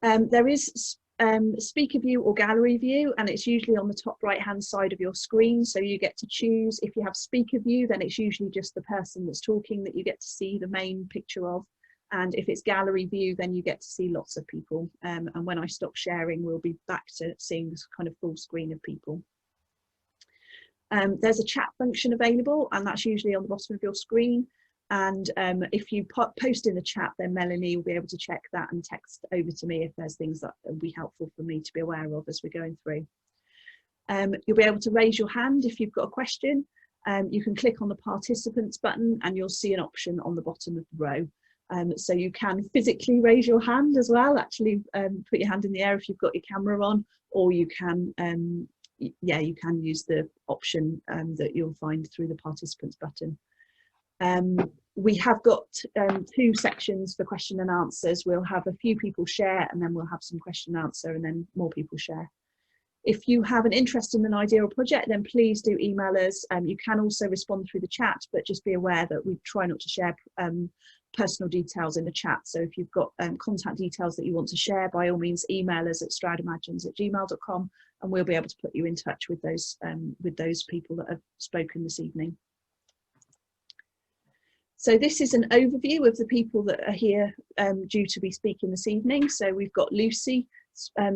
now. There is speaker view or gallery view, and it's usually on the top right hand side of your screen, so you get to choose. If you have speaker view, then it's usually just the person that's talking that you get to see the main picture of, and if it's gallery view, then you get to see lots of people, and when I stop sharing, we'll be back to seeing this kind of full screen of people. There's a chat function available, and that's usually on the bottom of your screen. And if you post in the chat, then Melanie will be able to check that and text over to me if there's things that would be helpful for me to be aware of as we're going through. You'll be able to raise your hand if you've got a question. You can click on the participants button and you'll see an option on the bottom of the row. So you can physically raise your hand as well, actually put your hand in the air if you've got your camera on, or you can, yeah, you can use the option that you'll find through the participants button. We have got 2 sections for question and answers. We'll have a few people share, and then we'll have some question and answer, and then more people share. If you have an interest in an idea or project, then please do email us. You can also respond through the chat, but just be aware that we try not to share personal details in the chat. So if you've got contact details that you want to share, by all means email us at stroudimagines@gmail.com, and we'll be able to put you in touch with those people that have spoken this evening. So this is an overview of the people that are here due to be speaking this evening. So we've got Lucy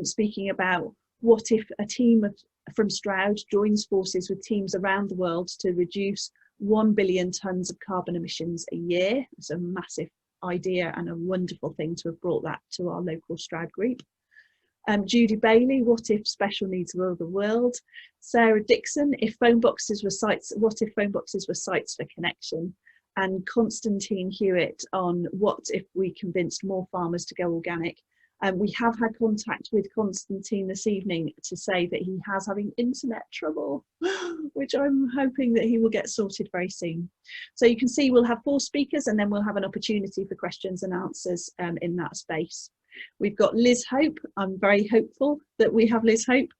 speaking about what if a team from Stroud joins forces with teams around the world to reduce 1 billion tonnes of carbon emissions a year. It's a massive idea and a wonderful thing to have brought that to our local Stroud group. Judy Bailey, what if special needs rule the world? Sarah Dixon, if phone boxes were sites, what if phone boxes were sites for connection? And Constantine Hewitt on what if we convinced more farmers to go organic. We have had contact with Constantine this evening to say that he has having internet trouble, which I'm hoping that he will get sorted very soon. So you can see we'll have 4 speakers, and then we'll have an opportunity for questions and answers in that space. We've got Liz Hope. I'm very hopeful that we have Liz Hope.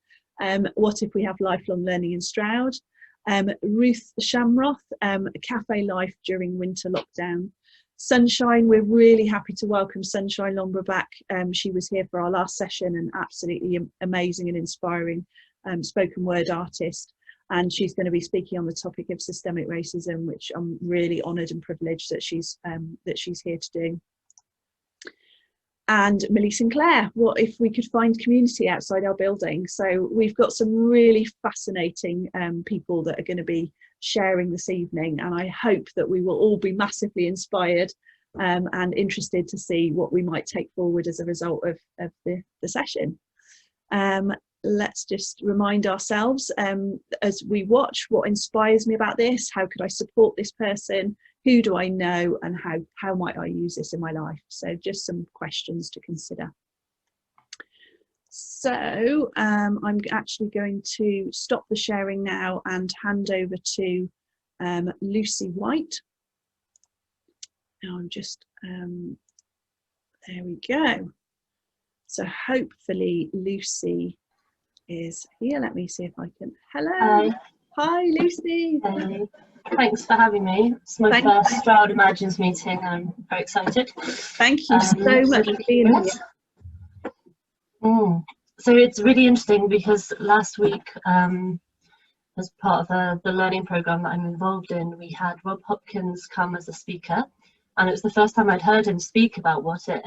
What if we have lifelong learning in Stroud? Ruth Shamroth, cafe life during winter lockdown. Sunshine, we're really happy to welcome Sunshine Lombra back. She was here for our last session, and absolutely amazing and inspiring spoken word artist, and she's going to be speaking on the topic of systemic racism, which I'm really honoured and privileged that she's here to do. And Millie Sinclair, what if we could find community outside our building? So we've got some really fascinating people that are going to be sharing this evening, and I hope that we will all be massively inspired and interested to see what we might take forward as a result of the session. Let's just remind ourselves as we watch, what inspires me about this? How could I support this person? Who do I know, and how might I use this in my life? So just some questions to consider. So I'm actually going to stop the sharing now and hand over to Lucy White. Now I'm just, there we go. So hopefully Lucy is here. Let me see if I can, hello. Hi Lucy. Hey. Thanks for having me. It's my first Stroud Imagines meeting. I'm very excited. Thank you so much for being here. So it's really interesting because last week, as part of the learning program that I'm involved in, we had Rob Hopkins come as a speaker, and it was the first time I'd heard him speak about what if.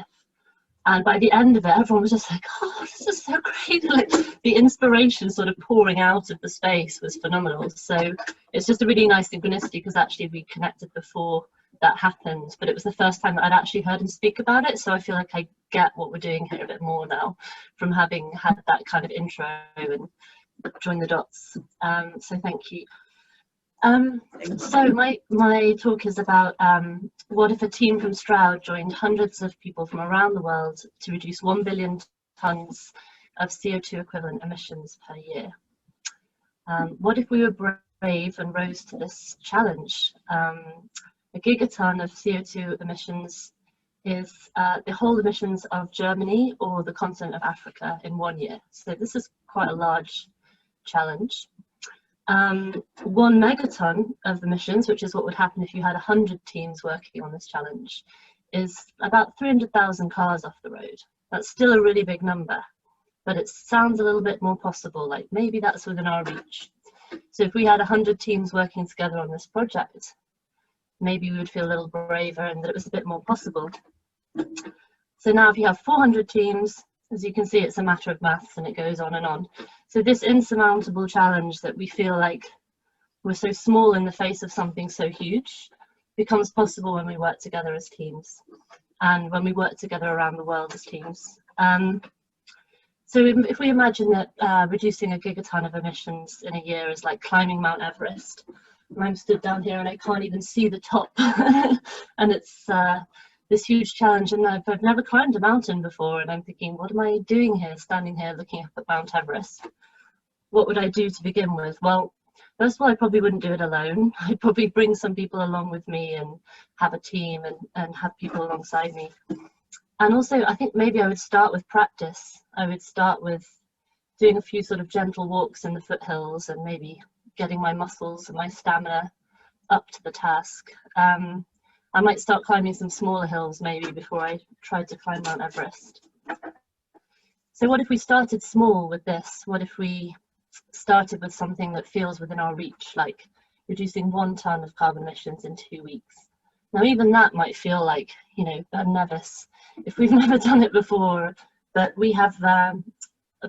And by the end of it, everyone was just like, oh, this is so great. Like, the inspiration sort of pouring out of the space was phenomenal. So it's just a really nice synchronicity, because actually we connected before that happened, but it was the first time that I'd actually heard him speak about it. So I feel like I get what we're doing here a bit more now from having had that kind of intro and join the dots. So thank you. So my talk is about what if a team from Stroud joined hundreds of people from around the world to reduce 1 billion tonnes of CO2 equivalent emissions per year. What if we were brave and rose to this challenge? A gigaton of CO2 emissions is the whole emissions of Germany or the continent of Africa in 1 year. So this is quite a large challenge. 1 megaton of emissions, which is what would happen if you had 100 teams working on this challenge, is about 300,000 cars off the road. That's still a really big number, but it sounds a little bit more possible, like maybe that's within our reach. So if we had 100 teams working together on this project, maybe we would feel a little braver and that it was a bit more possible. So now if you have 400 teams, as you can see, it's a matter of maths and it goes on and on. So this insurmountable challenge that we feel like we're so small in the face of something so huge becomes possible when we work together as teams and when we work together around the world as teams. So if we imagine that reducing a gigaton of emissions in a year is like climbing Mount Everest, and I'm stood down here and I can't even see the top, and it's this huge challenge, and I've never climbed a mountain before, and I'm thinking, what am I doing here, standing here looking up at Mount Everest? What would I do to begin with? Well, first of all, I probably wouldn't do it alone. I'd probably bring some people along with me and have a team and have people alongside me. And also, I think maybe I would start with practice. I would start with doing a few sort of gentle walks in the foothills and maybe getting my muscles and my stamina up to the task. I might start climbing some smaller hills maybe before I tried to climb Mount Everest. So what if we started small with this? What if we started with something that feels within our reach, like reducing 1 ton of carbon emissions in 2 weeks? Now, even that might feel like, you know, I'm nervous if we've never done it before, but we have the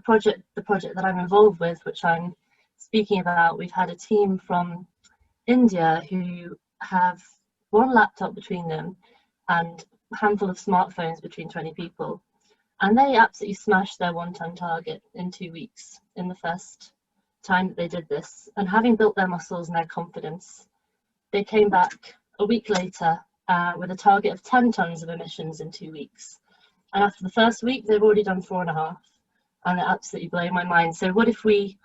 project that I'm involved with, which I'm speaking about. We've had a team from India who have 1 laptop between them and a handful of smartphones between 20 people. And they absolutely smashed their 1 ton target in 2 weeks in the first time that they did this. And having built their muscles and their confidence, they came back a week later with a target of 10 tons of emissions in 2 weeks. And after the first week, they've already done 4.5, and it absolutely blew my mind. So what if we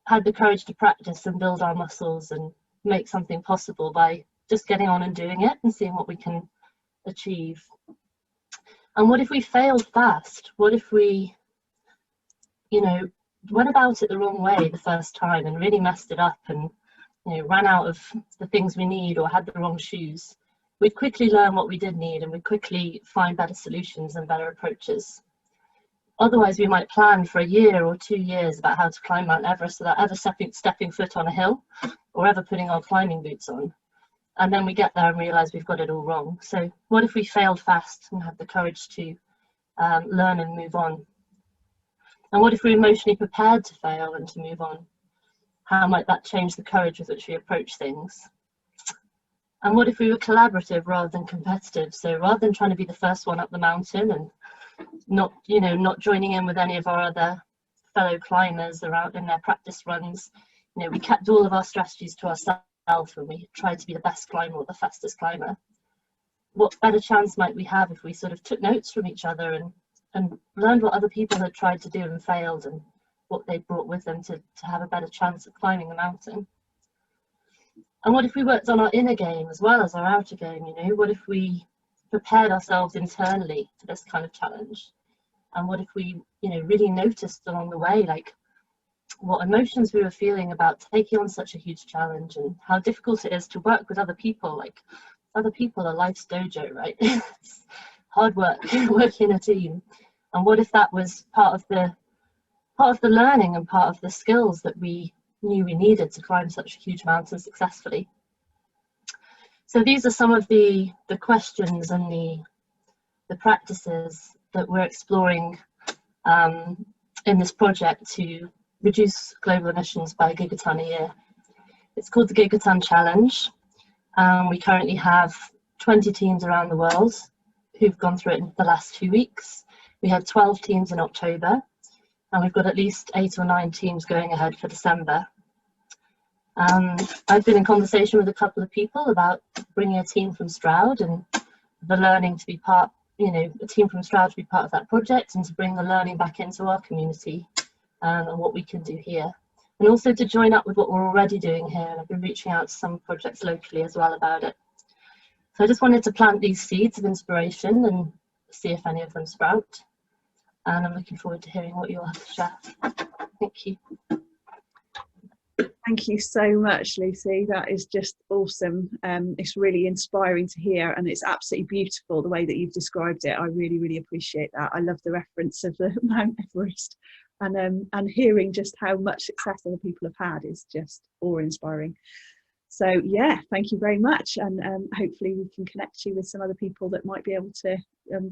had the courage to practice and build our muscles and make something possible by just getting on and doing it and seeing what we can achieve? And what if we failed fast? What if we, you know, went about it the wrong way the first time and really messed it up and, you know, ran out of the things we need or had the wrong shoes? We'd quickly learn what we did need and we'd quickly find better solutions and better approaches. Otherwise, we might plan for a year or 2 years about how to climb Mount Everest without ever stepping foot on a hill or ever putting our climbing boots on. And then we get there and realize we've got it all wrong. So what if we failed fast and had the courage to learn and move on? And what if we were emotionally prepared to fail and to move on? How might that change the courage with which we approach things? And what if we were collaborative rather than competitive? So rather than trying to be the first one up the mountain and not joining in with any of our other fellow climbers around in their practice runs, you know, we kept all of our strategies to ourselves and we tried to be the best climber or the fastest climber. What better chance might we have if we sort of took notes from each other and learned what other people had tried to do and failed and what they brought with them to have a better chance of climbing the mountain? And what if we worked on our inner game as well as our outer game? You know, what if we prepared ourselves internally for this kind of challenge? And what if we, you know, really noticed along the way, like what emotions we were feeling about taking on such a huge challenge and how difficult it is to work with other people. Like, other people are life's dojo, right? It's hard work, working in a team. And what if that was part of the learning and part of the skills that we knew we needed to climb such a huge mountain successfully? So these are some of the questions and the practices that we're exploring in this project to reduce global emissions by a gigaton a year. It's called the Gigaton Challenge. We currently have 20 teams around the world who've gone through it in the last 2 weeks. We had 12 teams in October, and we've got at least 8 or 9 teams going ahead for December. I've been in conversation with a couple of people about bringing a team from Stroud and the learning to be part, you know, a team from Stroud to be part of that project and to bring the learning back into our community and what we can do here. And also to join up with what we're already doing here. And I've been reaching out to some projects locally as well about it. So I just wanted to plant these seeds of inspiration and see if any of them sprout. And I'm looking forward to hearing what you'll have to share. Thank you. Thank you so much, Lucy. That is just awesome. It's really inspiring to hear, and it's absolutely beautiful the way that you've described it. I really, really appreciate that. I love the reference of the Mount Everest, and hearing just how much success other people have had is just awe-inspiring. So yeah, thank you very much, and hopefully we can connect you with some other people that might be able to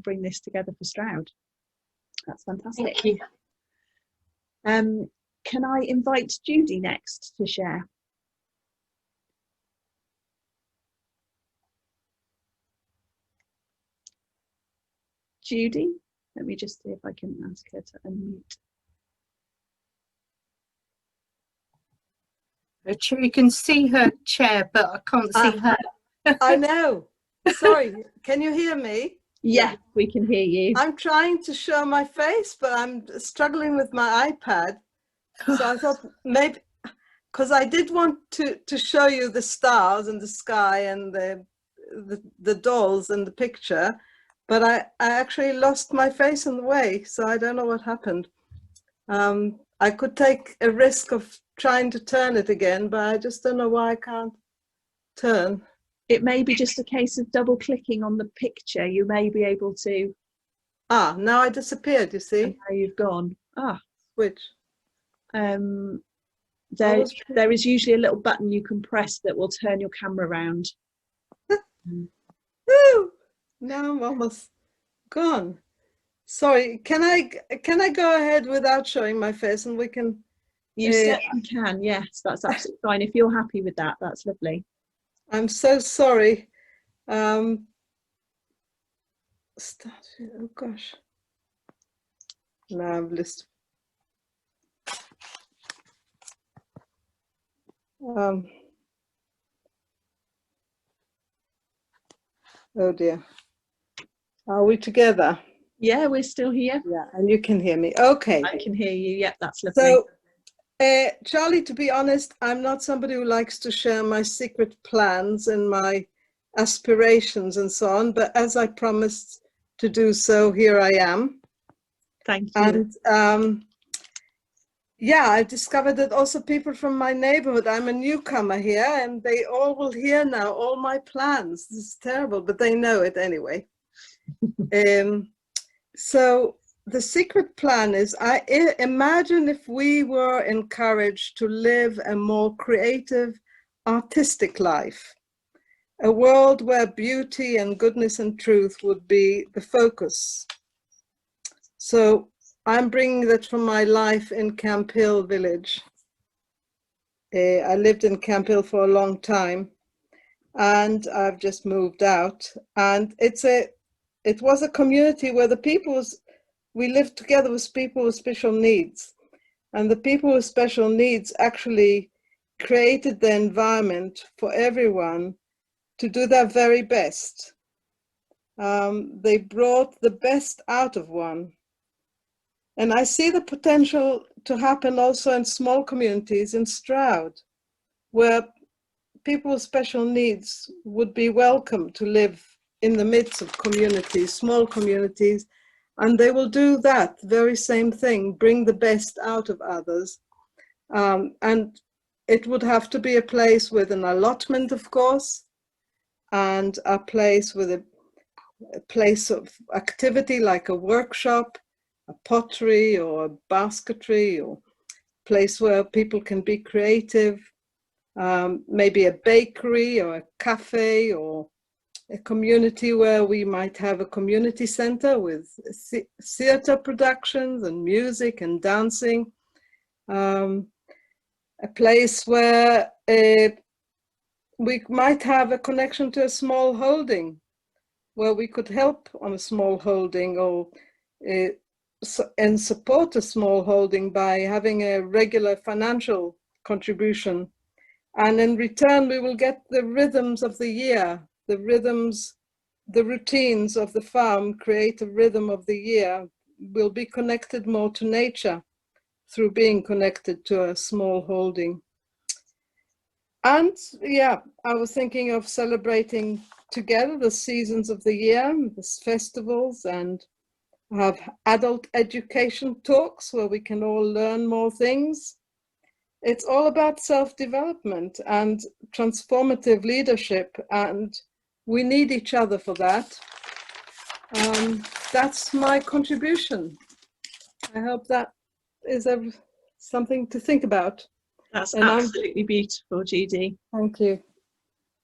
bring this together for Stroud. That's fantastic. Thank you. Can I invite Judy next to share? Judy, let me just see if I can ask her to unmute. You can see her chair, but I can't see her. I know. Sorry, can you hear me? Yeah, we can hear you. I'm trying to show my face, but I'm struggling with my iPad. So I thought maybe, because I did want to show you the stars and the sky and the dolls and the picture, but I actually lost my face in the way, so I don't know what happened. I could take a risk of trying to turn it again, but I just don't know why I can't turn. It may be just a case of double clicking on the picture. You may be able to. Ah, now I disappeared, you see. And now you've gone. Ah. Which? There is usually a little button you can press that will turn your camera around. Woo! Now I'm almost gone. Sorry, can I go ahead without showing my face, and we can? You certainly can. Yes, that's absolutely fine. If you're happy with that, that's lovely. I'm so sorry. Oh gosh. Now I've listed. Oh dear. Are we together? Yeah, we're still here. Yeah, and you can hear me. Okay. I can hear you. Yep, that's lovely. So, Charlie, to be honest, I'm not somebody who likes to share my secret plans and my aspirations and so on, but as I promised to do so, here I am. Thank you. And yeah, I discovered that also people from my neighborhood, I'm a newcomer here, and they all will hear now all my plans. This is terrible, but they know it anyway. So the secret plan is, I imagine if we were encouraged to live a more creative, artistic life, a world where beauty and goodness and truth would be the focus. So I'm bringing that from my life in Camp Hill village. I lived in Camp Hill for a long time, and I've just moved out. And it was a community where the people we lived together with people with special needs. And the people with special needs actually created the environment for everyone to do their very best. They brought the best out of one. And I see the potential to happen also in small communities in Stroud, where people with special needs would be welcome to live in the midst of communities, small communities, and they will do that very same thing, bring the best out of others. And it would have to be a place with an allotment, of course, and a place with a place of activity like a workshop, a pottery or a basketry, or a place where people can be creative, maybe a bakery or a cafe, or a community where we might have a community center with theater productions and music and dancing, a place where we might have a connection to a small holding, where we could help on a small holding, or and support a small holding by having a regular financial contribution. And in return, we will get the rhythms of the year, the routines of the farm create a rhythm of the year. We'll be connected more to nature through being connected to a small holding. And yeah, I was thinking of celebrating together the seasons of the year, the festivals, and have adult education talks where we can all learn more things. it's all about self-development and transformative leadership, and we need each other for that. That's my contribution. I hope that is something to think about. That's And absolutely beautiful, Judy. Thank you.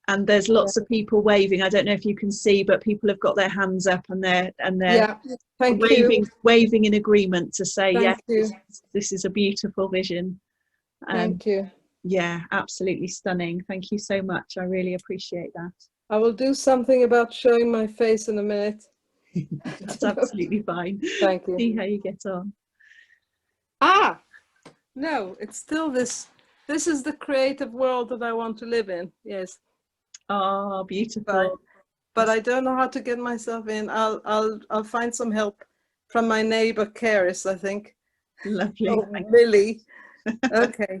And there's lots of people waving. I don't know if you can see, but people have got their hands up and they're Yeah, thank you. waving in agreement to say, Thank yes, you. this is a beautiful vision. Thank you. Yeah, absolutely stunning. Thank you so much. I really appreciate that. I will do something about showing my face in a minute. That's absolutely fine. Thank you. See how you get on. Ah, no, it's still this. This is the creative world that I want to live in. Yes. Oh, beautiful. But I don't know how to get myself in. I'll find some help from my neighbor Karis, I think. Lovely. Oh, Lily. Okay.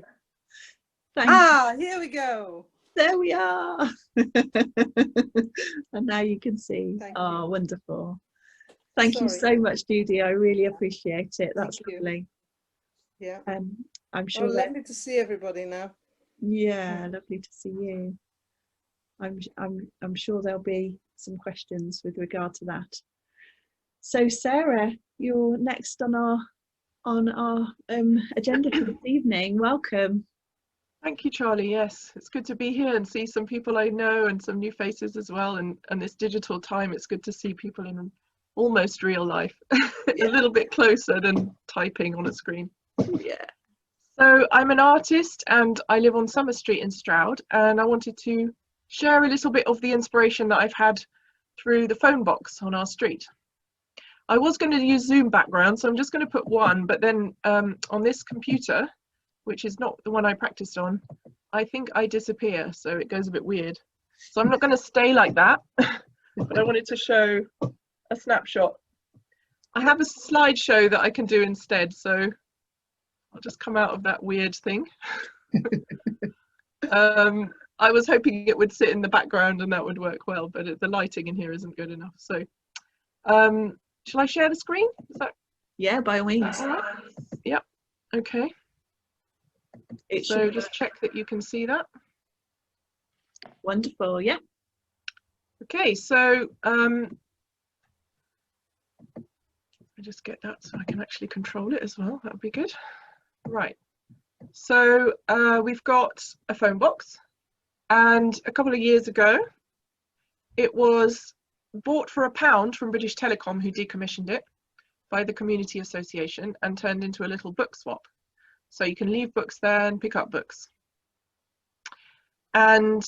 Here we go. There we are. And now you can see. Thank Oh, you. wonderful. Thank you so much, Judy. I really appreciate it. That's lovely. Yeah. I'm sure. Lovely to see everybody now. Yeah, lovely to see you. I'm sure there'll be some questions with regard to that. So Sarah, you're next on our agenda for this evening. Welcome. Thank you, Charlie. Yes, it's good to be here and see some people I know and some new faces as well. And this digital time, it's good to see people in almost real life. It's a little bit closer than typing on a screen. Yeah. So I'm an artist and I live on Summer Street in Stroud, and I wanted to share a little bit of the inspiration that I've had through the phone box on our street. I was going to use Zoom background, so I'm just going to put one, but then on this computer, which is not the one I practiced on, I think I disappear, so it goes a bit weird. So I'm not going to stay like that, but I wanted to show a snapshot. I have a slideshow that I can do instead, so I'll just come out of that weird thing. I was hoping it would sit in the background and that would work well, but the lighting in here isn't good enough. So shall I share the screen? Is that... Yeah, by all means. All right. Yep. Okay. So just check that you can see that. Wonderful. Yeah. Okay, so I just get that so I can actually control it as well. That would be good. Right. So we've got a phone box, and a couple of years ago it was bought for £1 from British Telecom, who decommissioned it by the Community Association and turned into a little book swap. So you can leave books there and pick up books. And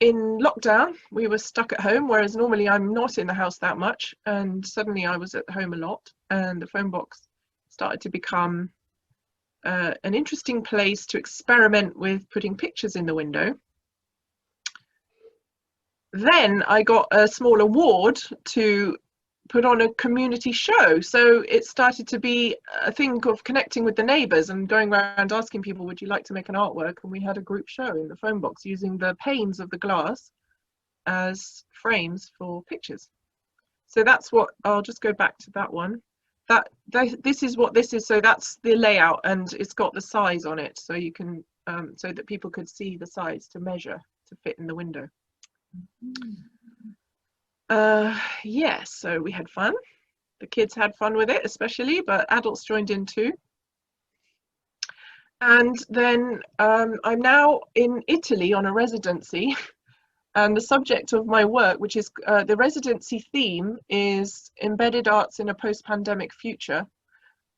in lockdown, we were stuck at home, whereas normally I'm not in the house that much. And suddenly I was at home a lot, and the phone box started to become an interesting place to experiment with putting pictures in the window. Then I got a small award to put on a community show. So it started to be a thing of connecting with the neighbours and going around asking people, would you like to make an artwork? And we had a group show in the phone box using the panes of the glass as frames for pictures. So that's what, I'll just go back to that one. This is what this is. So that's the layout, and it's got the size on it, so you can so that people could see the size to measure to fit in the window. Yeah, so we had fun. The kids had fun with it especially, but adults joined in too. And then I'm now in Italy on a residency, and the subject of my work, which is the residency theme, is embedded arts in a post-pandemic future,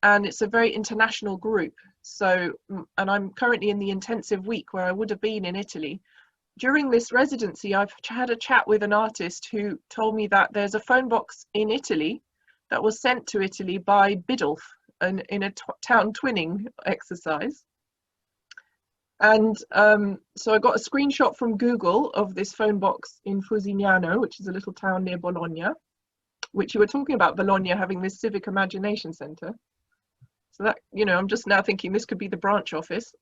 and it's a very international group. So, and I'm currently in the intensive week where I would have been in Italy. During this residency, I've had a chat with an artist who told me that there's a phone box in Italy that was sent to Italy by Biddulph in a town twinning exercise. And so I got a screenshot from Google of this phone box in Fusignano, which is a little town near Bologna, which you were talking about, Bologna having this civic imagination centre. So that, you know, I'm just now thinking this could be the branch office.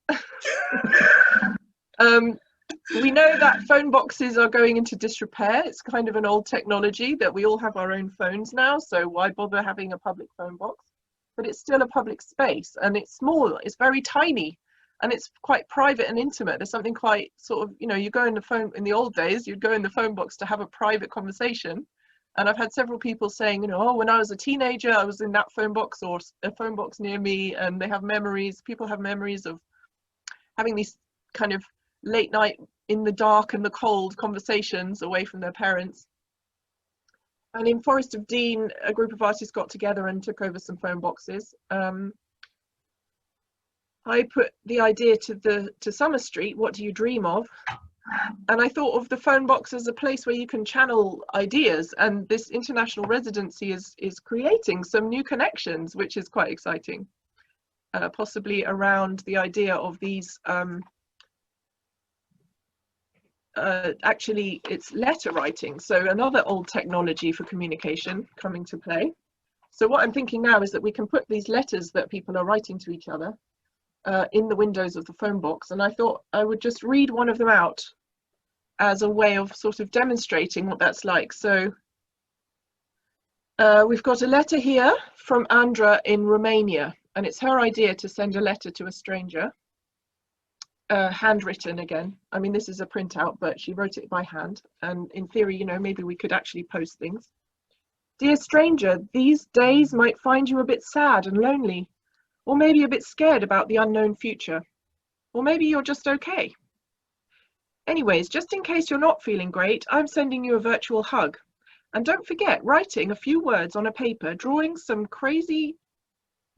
We know that phone boxes are going into disrepair. It's kind of an old technology that we all have our own phones now, so why bother having a public phone box? But it's still a public space, and it's small, it's very tiny. and it's quite private and intimate. There's something quite sort of, you know, you go in the phone, in the old days, you'd go in the phone box to have a private conversation. And I've had several people saying, you know, oh, when I was a teenager, I was in that phone box or a phone box near me, and they have memories, people have memories of having these kind of late night in the dark and the cold conversations away from their parents. And in Forest of Dean, a group of artists got together and took over some phone boxes. I put the idea to Summer Street, what do you dream of? And I thought of the phone box as a place where you can channel ideas, and this international residency is creating some new connections, which is quite exciting, possibly around the idea of these actually it's letter writing, so another old technology for communication coming to play. So what I'm thinking now is that we can put these letters that people are writing to each other in the windows of the phone box, and I thought I would just read one of them out as a way of sort of demonstrating what that's like. So we've got a letter here from Andra in Romania, and it's her idea to send a letter to a stranger, handwritten again. I mean, this is a printout, but she wrote it by hand, and in theory, you know, maybe we could actually post things. Dear stranger, these days might find you a bit sad and lonely, or maybe a bit scared about the unknown future, or maybe you're just okay. Anyways, just in case you're not feeling great, I'm sending you a virtual hug. And don't forget, writing a few words on a paper, drawing some crazy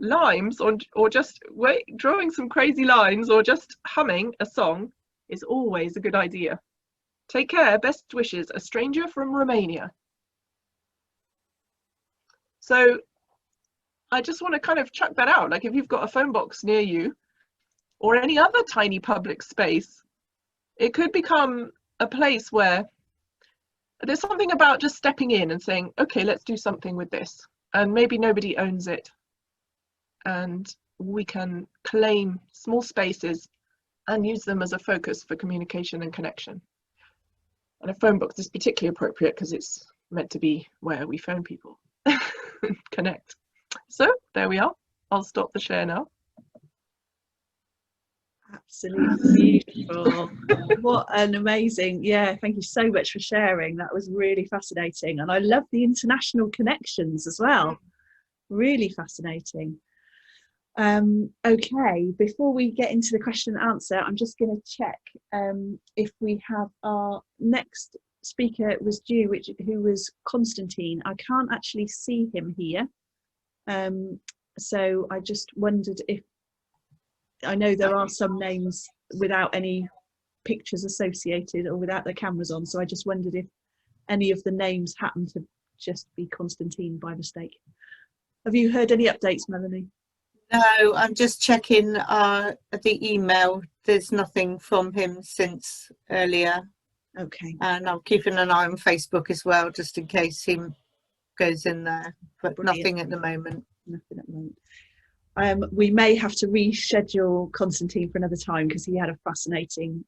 lines, or just drawing some crazy lines, or just humming a song is always a good idea. Take care, best wishes, a stranger from Romania. So I just want to kind of chuck that out. Like, if you've got a phone box near you or any other tiny public space, it could become a place where there's something about just stepping in and saying, okay, let's do something with this. And maybe nobody owns it, and we can claim small spaces and use them as a focus for communication and connection. And a phone box is particularly appropriate because it's meant to be where we phone people, connect. So there we are. I'll stop the share now. Absolutely beautiful. What an amazing, yeah, thank you so much for sharing. That was really fascinating, and I love the international connections as well. Really fascinating. Okay, before we get into the question and answer, I'm just going to check if we have our next speaker was due, who was Constantine. I can't actually see him here, so I just wondered if, I know there are some names without any pictures associated or without their cameras on, so I just wondered if any of the names happen to just be Constantine by mistake. Have you heard any updates, Melanie? No, I'm just checking the email. There's nothing from him since earlier. Okay. And I'm keeping an eye on Facebook as well, just in case he goes in there, but Brilliant. nothing at the moment. Nothing at the moment. We may have to reschedule Constantine for another time, because he had a fascinating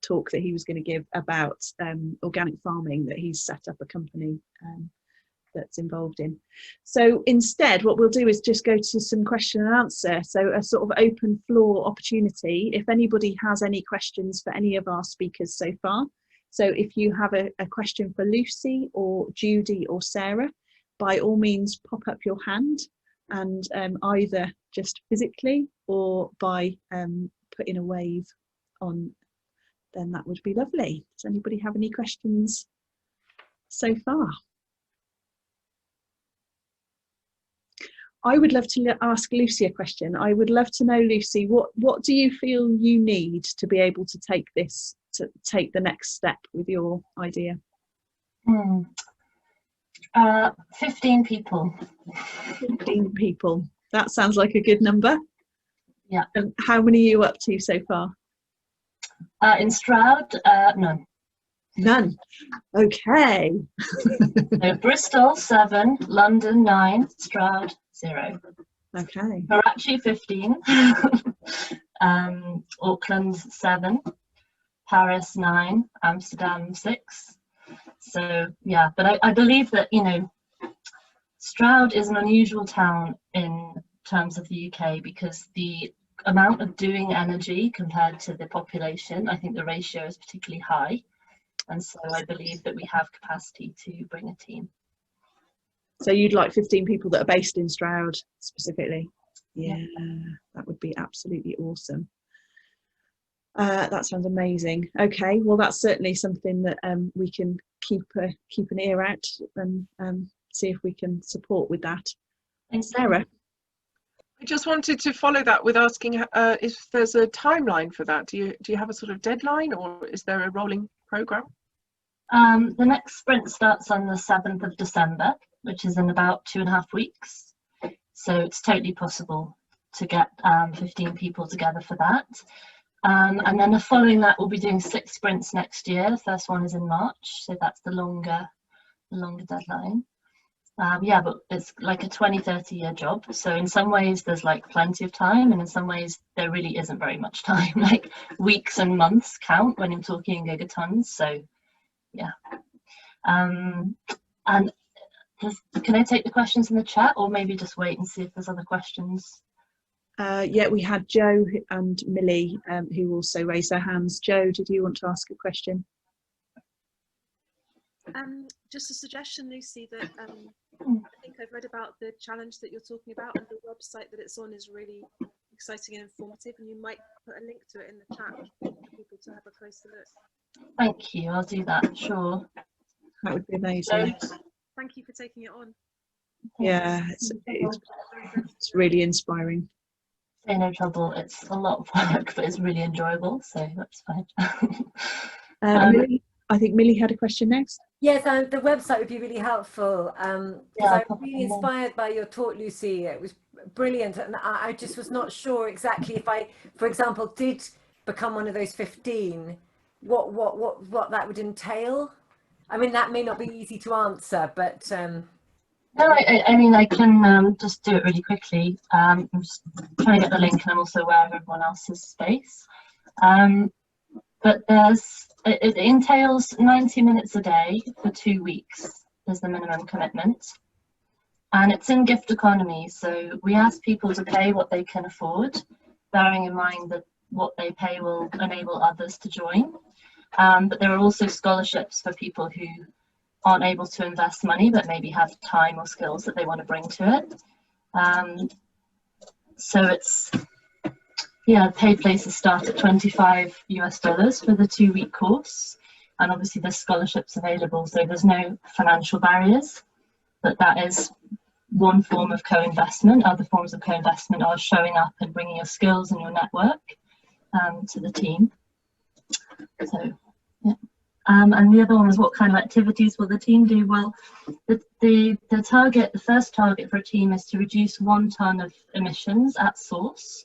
talk that he was going to give about organic farming, that he's set up a company that's involved in. So instead, what we'll do is just go to some question and answer, so a sort of open floor opportunity. If anybody has any questions for any of our speakers so far, so if you have a question for Lucy or Judy or Sarah, by all means pop up your hand, and either just physically or by putting a wave on, then that would be lovely. Does anybody have any questions so far? I would love to ask Lucy a question. I would love to know, Lucy, what do you feel you need to be able to take this, to take the next step with your idea? 15 people. 15 people. That sounds like a good number. Yeah. And how many are you up to so far? In Stroud, none. None. Okay. So Bristol 7, London 9, Stroud 0. Okay. Karachi 15, Auckland 7, Paris 9, Amsterdam 6. So yeah, but I believe that, you know, Stroud is an unusual town in terms of the UK, because the amount of doing energy compared to the population, I think the ratio is particularly high. And so I believe that we have capacity to bring a team. So you'd like 15 people that are based in Stroud specifically? Yeah, that would be absolutely awesome. That sounds amazing. Okay, well that's certainly something that we can keep an ear out and see if we can support with that. Thanks, Sarah. I just wanted to follow that with asking if there's a timeline for that. Do you have a sort of deadline, or is there a rolling programme? The next sprint starts on the 7th of December, which is in about 2.5 weeks. So it's totally possible to get 15 people together for that. And then following that, we'll be doing 6 sprints next year. The first one is in March, so that's the longer deadline. Yeah, but it's like a 20-30 year job. So in some ways there's like plenty of time, and in some ways there really isn't very much time. Like weeks and months count when you're talking gigatons. So yeah. And can I take the questions in the chat, or maybe just wait and see if there's other questions? Yeah, we had Joe and Millie who also raised their hands. Joe, did you want to ask a question? Just a suggestion, Lucy, that I think I've read about the challenge that you're talking about, and the website that it's on is really exciting and informative, and you might put a link to it in the chat for people to have a closer look. Thank you, I'll do that, sure. That would be amazing. Thank you for taking it on. Yeah, it's really inspiring. Say no trouble, it's a lot of work, but it's really enjoyable, so that's fine. Millie, I think Millie had a question next. Yes, the website would be really helpful, because Yeah, I'm really inspired by your talk, Lucy. It was brilliant, and I just was not sure exactly if I, for example, did become one of those 15, what that would entail. I mean, that may not be easy to answer, but no, I mean, I can just do it really quickly. I'm just trying to get the link, and I'm also aware of everyone else's space. But it entails 90 minutes a day for 2 weeks is the minimum commitment. And it's in gift economy, so we ask people to pay what they can afford, bearing in mind that what they pay will enable others to join. But there are also scholarships for people who aren't able to invest money but maybe have time or skills that they want to bring to it. So it's, yeah, paid places start at $25 for the 2-week course, and obviously there's scholarships available, so there's no financial barriers, but that is one form of co-investment. Other forms of co-investment are showing up and bringing your skills and your network to the team. So yeah. And the other one was, what kind of activities will the team do? Well, the first target for a team is to reduce 1 ton of emissions at source.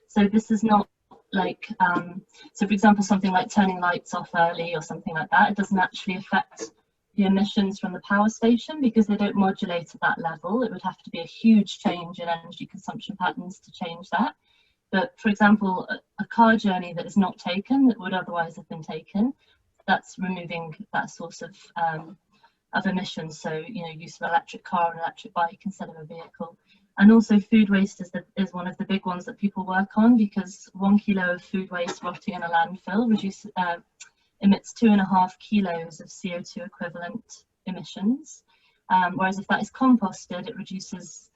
So this is not like, so for example, something like turning lights off early or something like that, it doesn't actually affect the emissions from the power station because they don't modulate at that level. It would have to be a huge change in energy consumption patterns to change that. But for example, a car journey that is not taken, that would otherwise have been taken, that's removing that source of emissions. So, you know, use of electric car and electric bike instead of a vehicle. And also food waste is one of the big ones that people work on, because 1 kilo of food waste rotting in a landfill emits 2.5 kilos of CO2 equivalent emissions. Whereas if that is composted, it reduces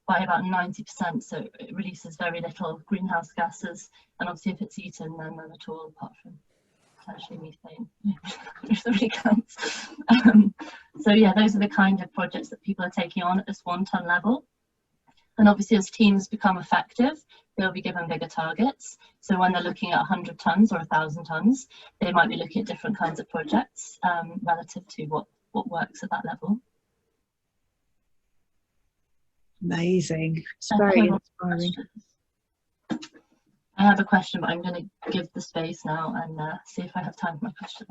by about 90%, so it releases very little greenhouse gases. And obviously if it's eaten, then none at all, apart from potentially methane, which really counts. So yeah, those are the kind of projects that people are taking on at this 1 ton level. And obviously as teams become effective, they'll be given bigger targets. So when they're looking at 100 tons or 1,000 tons, they might be looking at different kinds of projects relative to what works at that level. Amazing. It's very inspiring. I have a question, but I'm going to give the space now and see if I have time for my question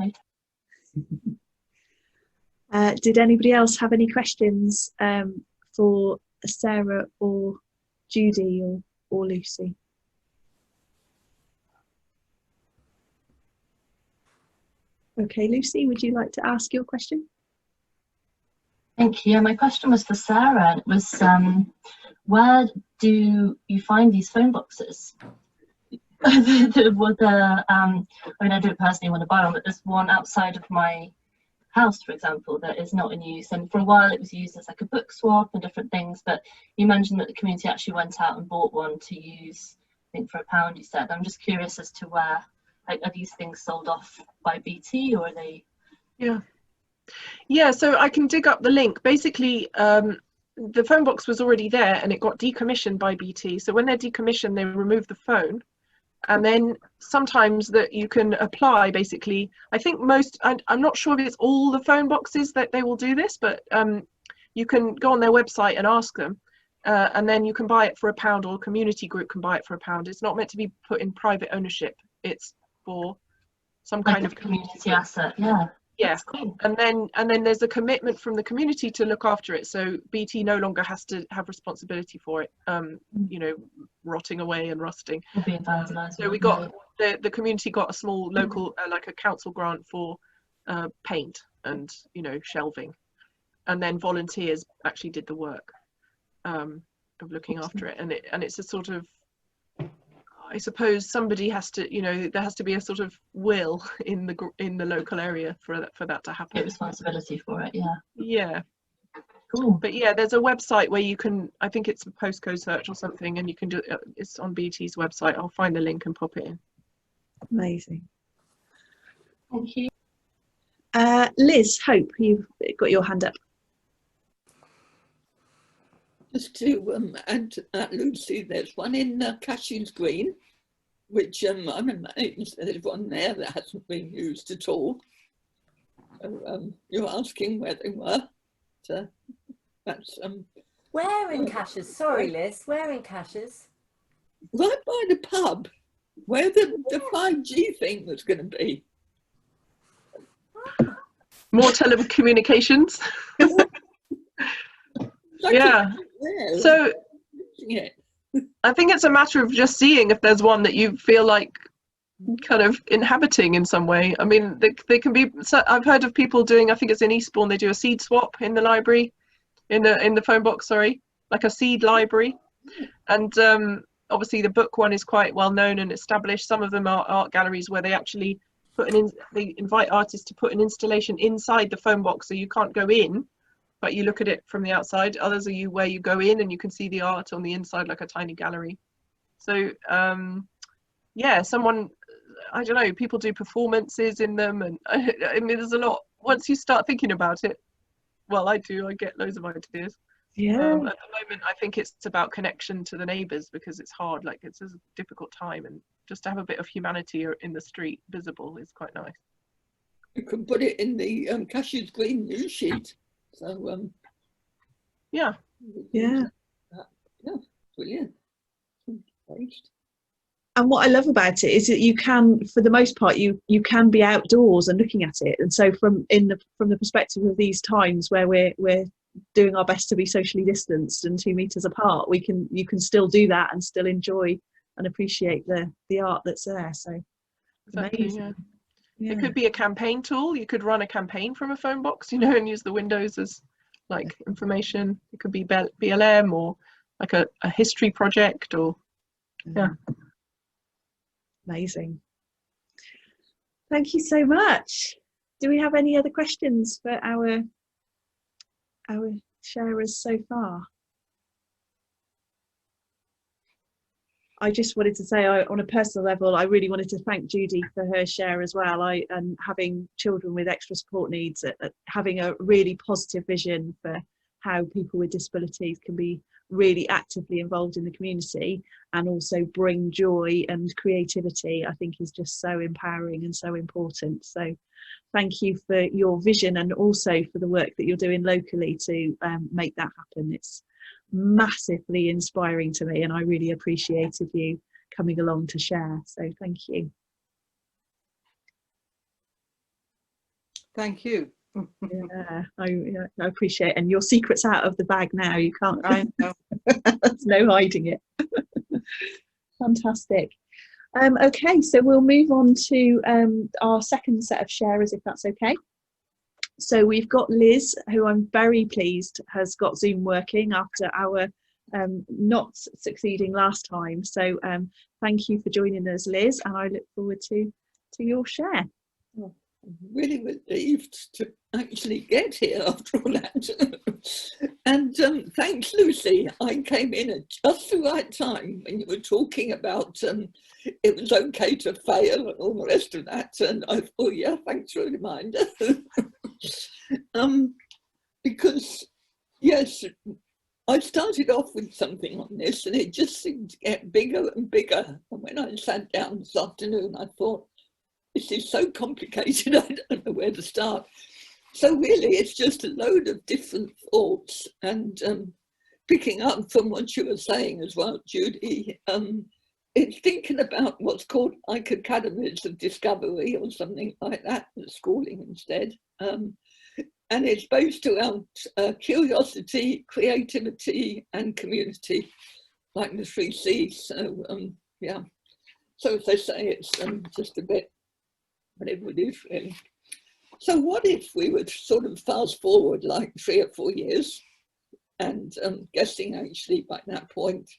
later. Did anybody else have any questions for Sarah or Judy or Lucy? Okay, Lucy, would you like to ask your question? Thank you. My question was for Sarah. It was, where do you find these phone boxes? I mean, I don't personally want to buy one, but there's one outside of my house, for example, that is not in use. And for a while it was used as like a book swap and different things. But you mentioned that the community actually went out and bought one to use, I think for £1, you said. I'm just curious as to where, like, are these things sold off by BT or are they? Yeah, so I can dig up the link. Basically, the phone box was already there and it got decommissioned by BT. So when they're decommissioned, they remove the phone. And then sometimes that you can apply, basically, I think I'm not sure if it's all the phone boxes that they will do this, but you can go on their website and ask them. And then you can buy it for £1, or a community group can buy it for £1. It's not meant to be put in private ownership. It's for some Like kind of community asset, yeah. Yeah, That's cool. and then there's a commitment from the community to look after it. So BT no longer has to have responsibility for it, you know, rotting away and rusting. So we got the community got a small local, like a council grant for paint and, you know, shelving, and then volunteers actually did the work of looking after it. And it's a sort of, I suppose somebody has to, you know, there has to be a sort of will in the local area for that to happen. Get responsibility for it, yeah. Yeah. Cool. But yeah, there's a website where you can, I think it's a postcode search or something, and you can do it's on BT's website. I'll find the link and pop it in. Amazing. Thank you. Liz, Hope, you've got your hand up. Just to add to that, Lucy, there's one in Cashews Green, which I'm amazed there's one there that hasn't been used at all. So, you're asking where they were. So that's Where in Cashews? Sorry, Liz. Where in Cashews? right by the pub, where the 5G thing was going to be. More telecommunications. Yeah. So I think it's a matter of just seeing if there's one that you feel like kind of inhabiting in some way. I mean, they can be, so I've heard of people doing, I think it's in Eastbourne, they do a seed swap in the library, in the phone box, sorry, like a seed library. And obviously the book one is quite well known and established. Some of them are art galleries where they actually they invite artists to put an installation inside the phone box, so you can't go in, but you look at it from the outside. Others are where you go in and you can see the art on the inside, like a tiny gallery. So yeah, I don't know, people do performances in them, and I mean, there's a lot. Once you start thinking about it, well, I get loads of ideas. Yeah. At the moment, I think it's about connection to the neighbours, because it's hard, like it's a difficult time, and just to have a bit of humanity in the street visible is quite nice. You can put it in the Cashews Green news sheet. So yeah. Yeah. Yeah, brilliant. And what I love about it is that you can, for the most part, you can be outdoors and looking at it. And so from the perspective of these times where we're doing our best to be socially distanced and 2 meters apart, you can still do that and still enjoy and appreciate the art that's there. So exactly, amazing. yeah. Yeah. It could be a campaign tool. You could run a campaign from a phone box, you know, and use the windows as like information. It could be BLM or like a history project, or yeah. Amazing. Thank you so much. Do we have any other questions for our sharers so far? I just wanted to say, on a personal level, I really wanted to thank Judy for her share as well. And having children with extra support needs, having a really positive vision for how people with disabilities can be really actively involved in the community and also bring joy and creativity, I think is just so empowering and so important. So thank you for your vision, and also for the work that you're doing locally to make that happen. It's massively inspiring to me, and I really appreciated you coming along to share. So thank you. Thank you. Yeah, I appreciate it. And your secret's out of the bag now. You can't. I know. There's no hiding it. Fantastic. Okay, so we'll move on to our second set of sharers, if that's okay. So we've got Liz, who I'm very pleased has got Zoom working after our not succeeding last time. So thank you for joining us, Liz, and I look forward to your share. Oh, I'm really relieved to actually get here after all that. And thanks, Lucy. I came in at just the right time when you were talking about it was okay to fail and all the rest of that. And I thought, yeah, thanks for the reminder. Because, yes, I started off with something on this and it just seemed to get bigger and bigger. And when I sat down this afternoon, I thought, this is so complicated, I don't know where to start. So really, it's just a load of different thoughts. And picking up from what you were saying as well, Judy, it's thinking about what's called like academies of discovery or something like that, schooling instead. And it's based around curiosity, creativity, and community, like the 3 C's. So, yeah. So as I say, it's just a bit whatever it is, really. So what if we would sort of fast forward like 3 or 4 years, and guessing actually by that point,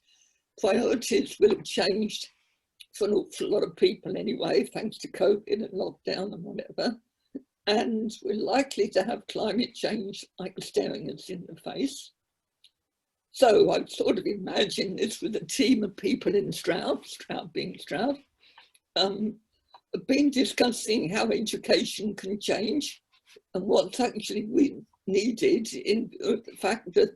priorities will have changed for an awful lot of people anyway, thanks to COVID and lockdown and whatever. And we're likely to have climate change like staring us in the face. So I've sort of imagined this with a team of people in Stroud, Stroud being Stroud, been discussing how education can change and what's actually needed in the fact that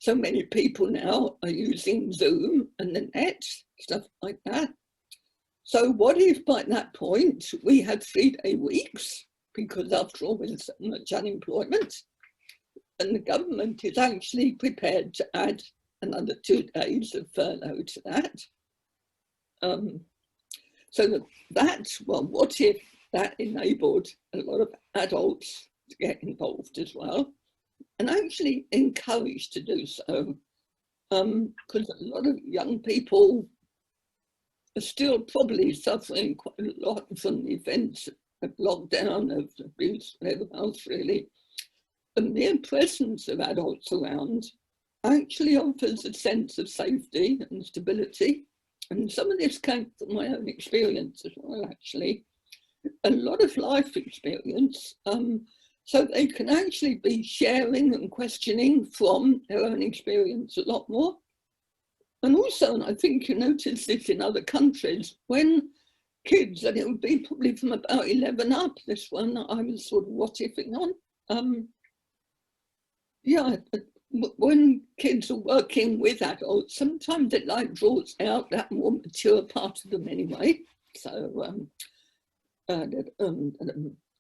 so many people now are using Zoom and the net, stuff like that. So what if by that point we had 3-day weeks, because after all there's so much unemployment, and the government is actually prepared to add another 2 days of furlough to that. So well, what if that enabled a lot of adults to get involved as well, and actually encouraged to do so? Because a lot of young people are still probably suffering quite a lot from the events of lockdown, of abuse, whatever else really. The mere presence of adults around actually offers a sense of safety and stability. And some of this came from my own experience as well, actually. A lot of life experience. So they can actually be sharing and questioning from their own experience a lot more. And also, and I think you notice this in other countries, when kids, and it would be probably from about 11 up, this one I was sort of what-ifing on. Yeah, when kids are working with adults, sometimes it like draws out that more mature part of them anyway. So,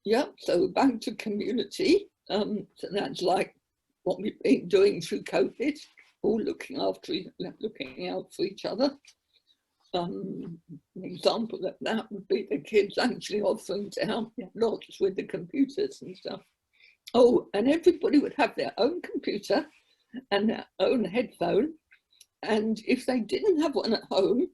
yeah, so back to community. So that's like what we've been doing through COVID, all looking out for each other. An example of that would be the kids actually offering to help lots with the computers and stuff. Oh, and everybody would have their own computer and their own headphone. And if they didn't have one at home,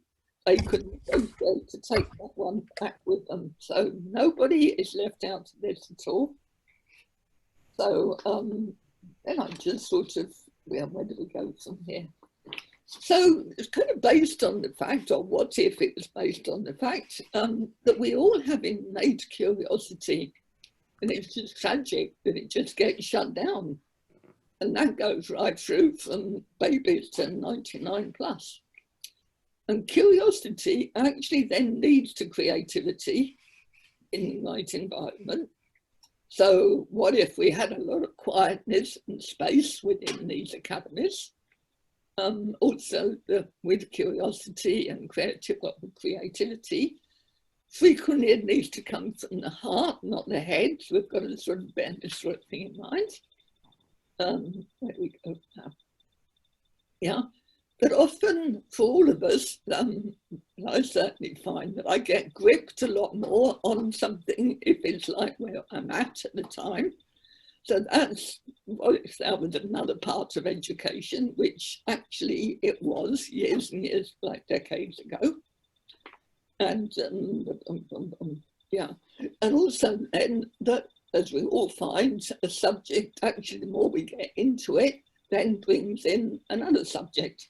they could negotiate to take that one back with them. So nobody is left out of this at all. So then I just sort of, well, where do we go from here? So it's kind of based on the fact, or what if it was based on the fact that we all have innate curiosity. And it's just tragic that it just gets shut down. And that goes right through from babies to 99 plus. And curiosity actually then leads to creativity in the right environment. So what if we had a lot of quietness and space within these academies? Also with curiosity and creativity, frequently it needs to come from the heart, not the head. So we've got to sort of bear this sort of thing in mind. Where we go now? Yeah, but often for all of us, I certainly find that I get gripped a lot more on something if it's like where I'm at the time. So that's, well, that was another part of education, which actually it was years and years, like decades ago. And yeah, and also then that, as we all find, a subject, actually the more we get into it, then brings in another subject.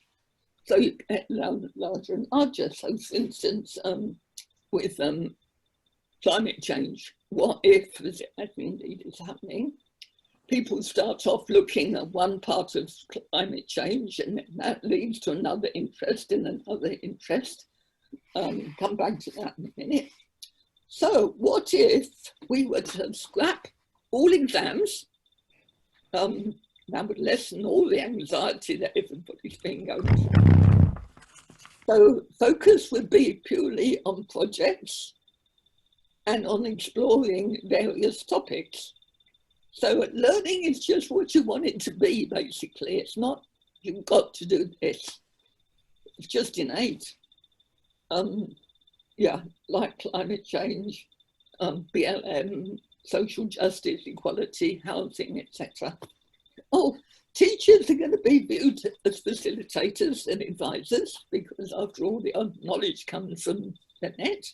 So you get larger and larger. So for instance, with climate change, what if, as indeed is happening, people start off looking at one part of climate change and that leads to another interest in another interest. Come back to that in a minute. So what if we were to scrap all exams? That would lessen all the anxiety that everybody's been going through. So focus would be purely on projects and on exploring various topics. So learning is just what you want it to be, basically. It's not, you've got to do this. It's just innate. Yeah, like climate change, BLM, social justice, equality, housing, etc. Oh, teachers are going to be viewed as facilitators and advisors because after all, the knowledge comes from the net.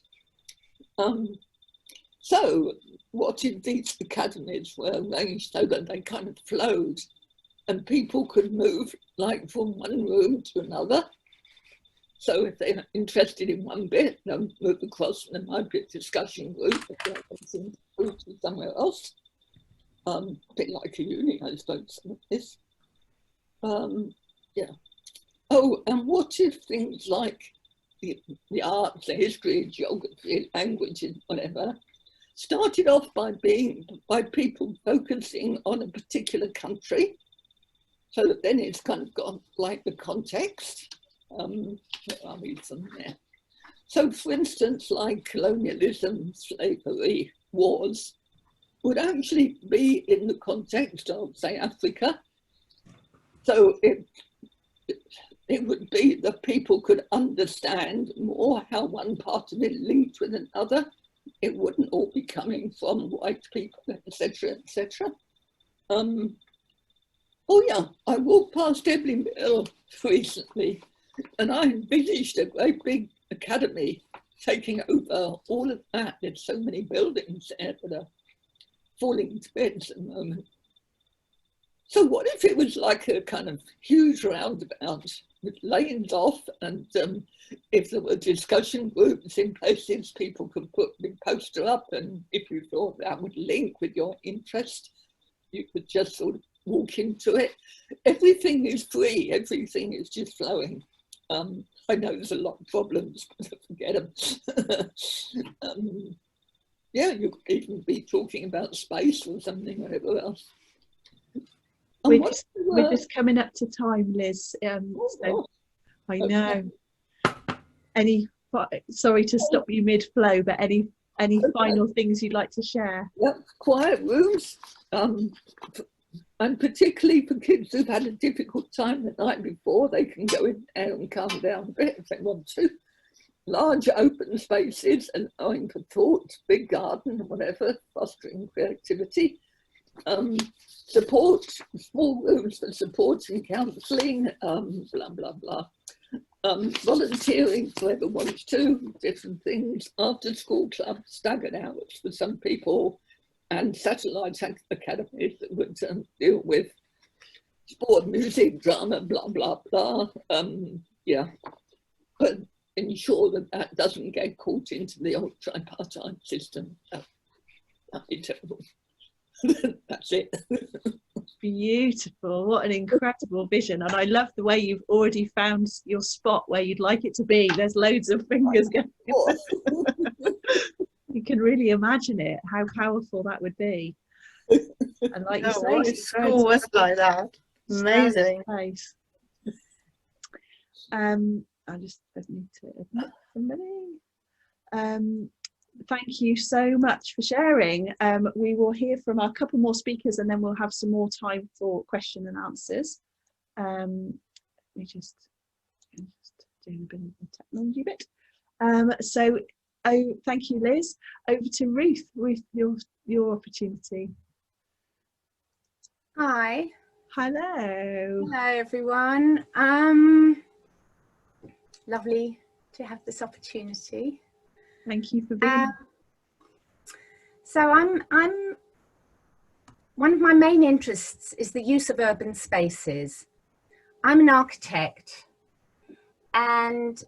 So what if these academies were arranged so that they kind of flowed and people could move like from one room to another? So if they're interested in one bit, they'll move across and there might be a discussion group if they're to somewhere else. A bit like a uni, I suppose, some of this. Yeah. Oh, and what if things like the arts, the history, geography, languages, whatever, started off by people focusing on a particular country, so that then it's kind of got like the context. Where are we from there? So for instance, like colonialism, slavery, wars, would actually be in the context of, say, Africa. So it would be that people could understand more how one part of it linked with another. It wouldn't all be coming from white people, etc., etc. Oh yeah, I walked past Ebbling Mill recently and I envisaged a great big academy taking over all of that. There's so many buildings there that are falling to bits at the moment. So what if it was like a kind of huge roundabout with lanes off, and if there were discussion groups in places, people could put the poster up, and if you thought that would link with your interest, you could just sort of walk into it. Everything is free, everything is just flowing. I know there's a lot of problems, but forget them. Yeah, you could even be talking about space or something, whatever else. We're just coming up to time, Liz. So I know. Sorry to stop you mid-flow, but any final things you'd like to share? Yep, quiet rooms. And particularly for kids who've had a difficult time the night before, they can go in there and calm down a bit if they want to. Large open spaces, allowing for thought, big garden, whatever, fostering creativity. Support, small rooms for support and counselling, blah, blah, blah. Volunteering, whoever wants to, different things. After school clubs, staggered hours for some people, and satellite academies that would deal with sport, music, drama, blah, blah, blah. Yeah, but ensure that that doesn't get caught into the old tripartite system. That'd be terrible. That's it. Beautiful. What an incredible vision. And I love the way you've already found your spot where you'd like it to be. There's loads of fingers going. You can really imagine it, how powerful that would be. And like you say, school was like that. Amazing. Place. I just need to admit somebody. Thank you so much for sharing. We will hear from a couple more speakers and then we'll have some more time for question and answers. We just doing a bit of the technology bit. Thank you, Liz. Over to Ruth. Ruth, your opportunity. Hi. Hello. Hello, everyone. Lovely to have this opportunity. Thank you for being here. So I'm one of my main interests is the use of urban spaces. I'm an architect, and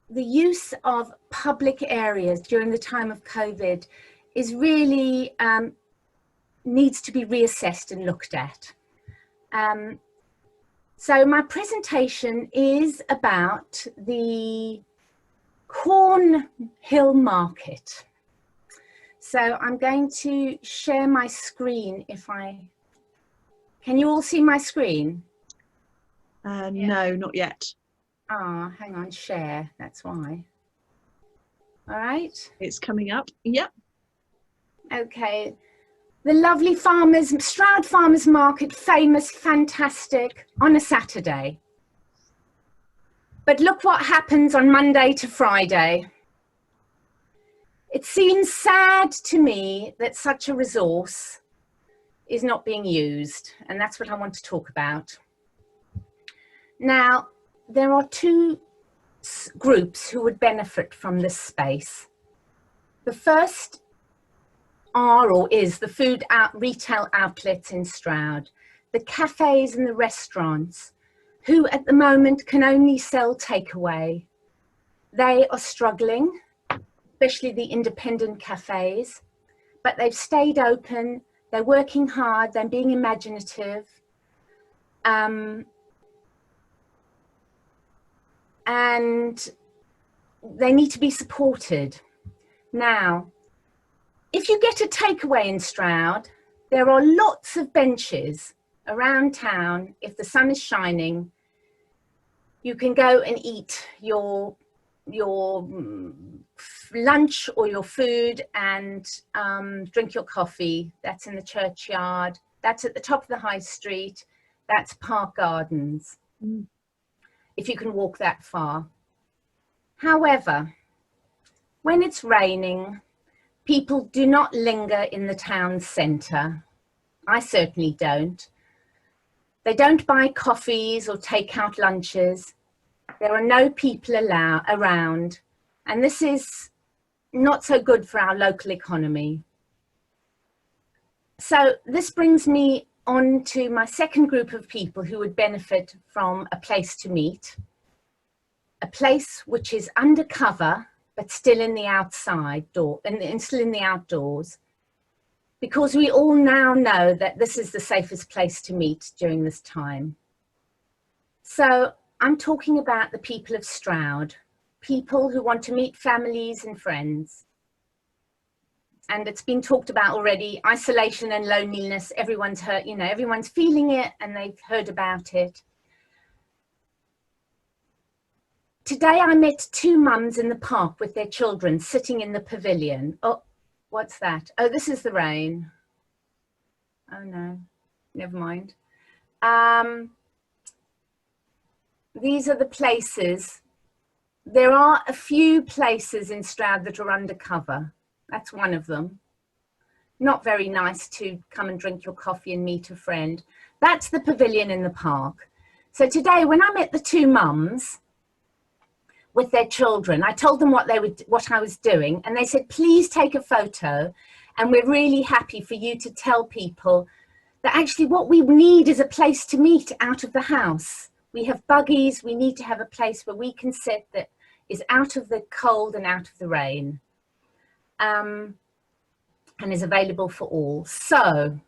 the use of public areas during the time of COVID is really needs to be reassessed and looked at. So my presentation is about the Cornhill Market. So I'm going to share my screen can you all see my screen? No, not yet. Ah, hang on, share, that's why. All right. It's coming up. Yep. Okay. The lovely Stroud Farmers Market, famous, fantastic, on a Saturday. But look what happens on Monday to Friday. It seems sad to me that such a resource is not being used, and that's what I want to talk about. Now, there are two groups who would benefit from this space. The first is the food retail outlets in Stroud, the cafes and the restaurants, who at the moment can only sell takeaway. They are struggling, especially the independent cafes, but they've stayed open, they're working hard, they're being imaginative. And they need to be supported. Now, if you get a takeaway in Stroud, there are lots of benches around town. If the sun is shining, you can go and eat your lunch or your food and drink your coffee. That's in the churchyard. That's at the top of the high street. That's Park Gardens, if you can walk that far. However, when it's raining, people do not linger in the town centre. I certainly don't. They don't buy coffees or take out lunches. There are no people around, and this is not so good for our local economy. So this brings me on to my second group of people who would benefit from a place to meet, a place which is undercover but still in the outside door and still in the outdoors, because we all now know that this is the safest place to meet during this time. So I'm talking about the people of Stroud, people who want to meet families and friends. And it's been talked about already, isolation and loneliness. Everyone's hurt, you know, everyone's feeling it and they've heard about it. Today I met two mums in the park with their children sitting in the pavilion. Oh, what's that? Oh, this is the rain. Oh no, never mind. These are the places. There are a few places in Stroud that are undercover. That's one of them. Not very nice to come and drink your coffee and meet a friend. That's the pavilion in the park. So today, when I met the two mums with their children, I told them what I was doing, and they said, please take a photo, and we're really happy for you to tell people that actually what we need is a place to meet out of the house. We have buggies, we need to have a place where we can sit that is out of the cold and out of the rain. And is available for all. So,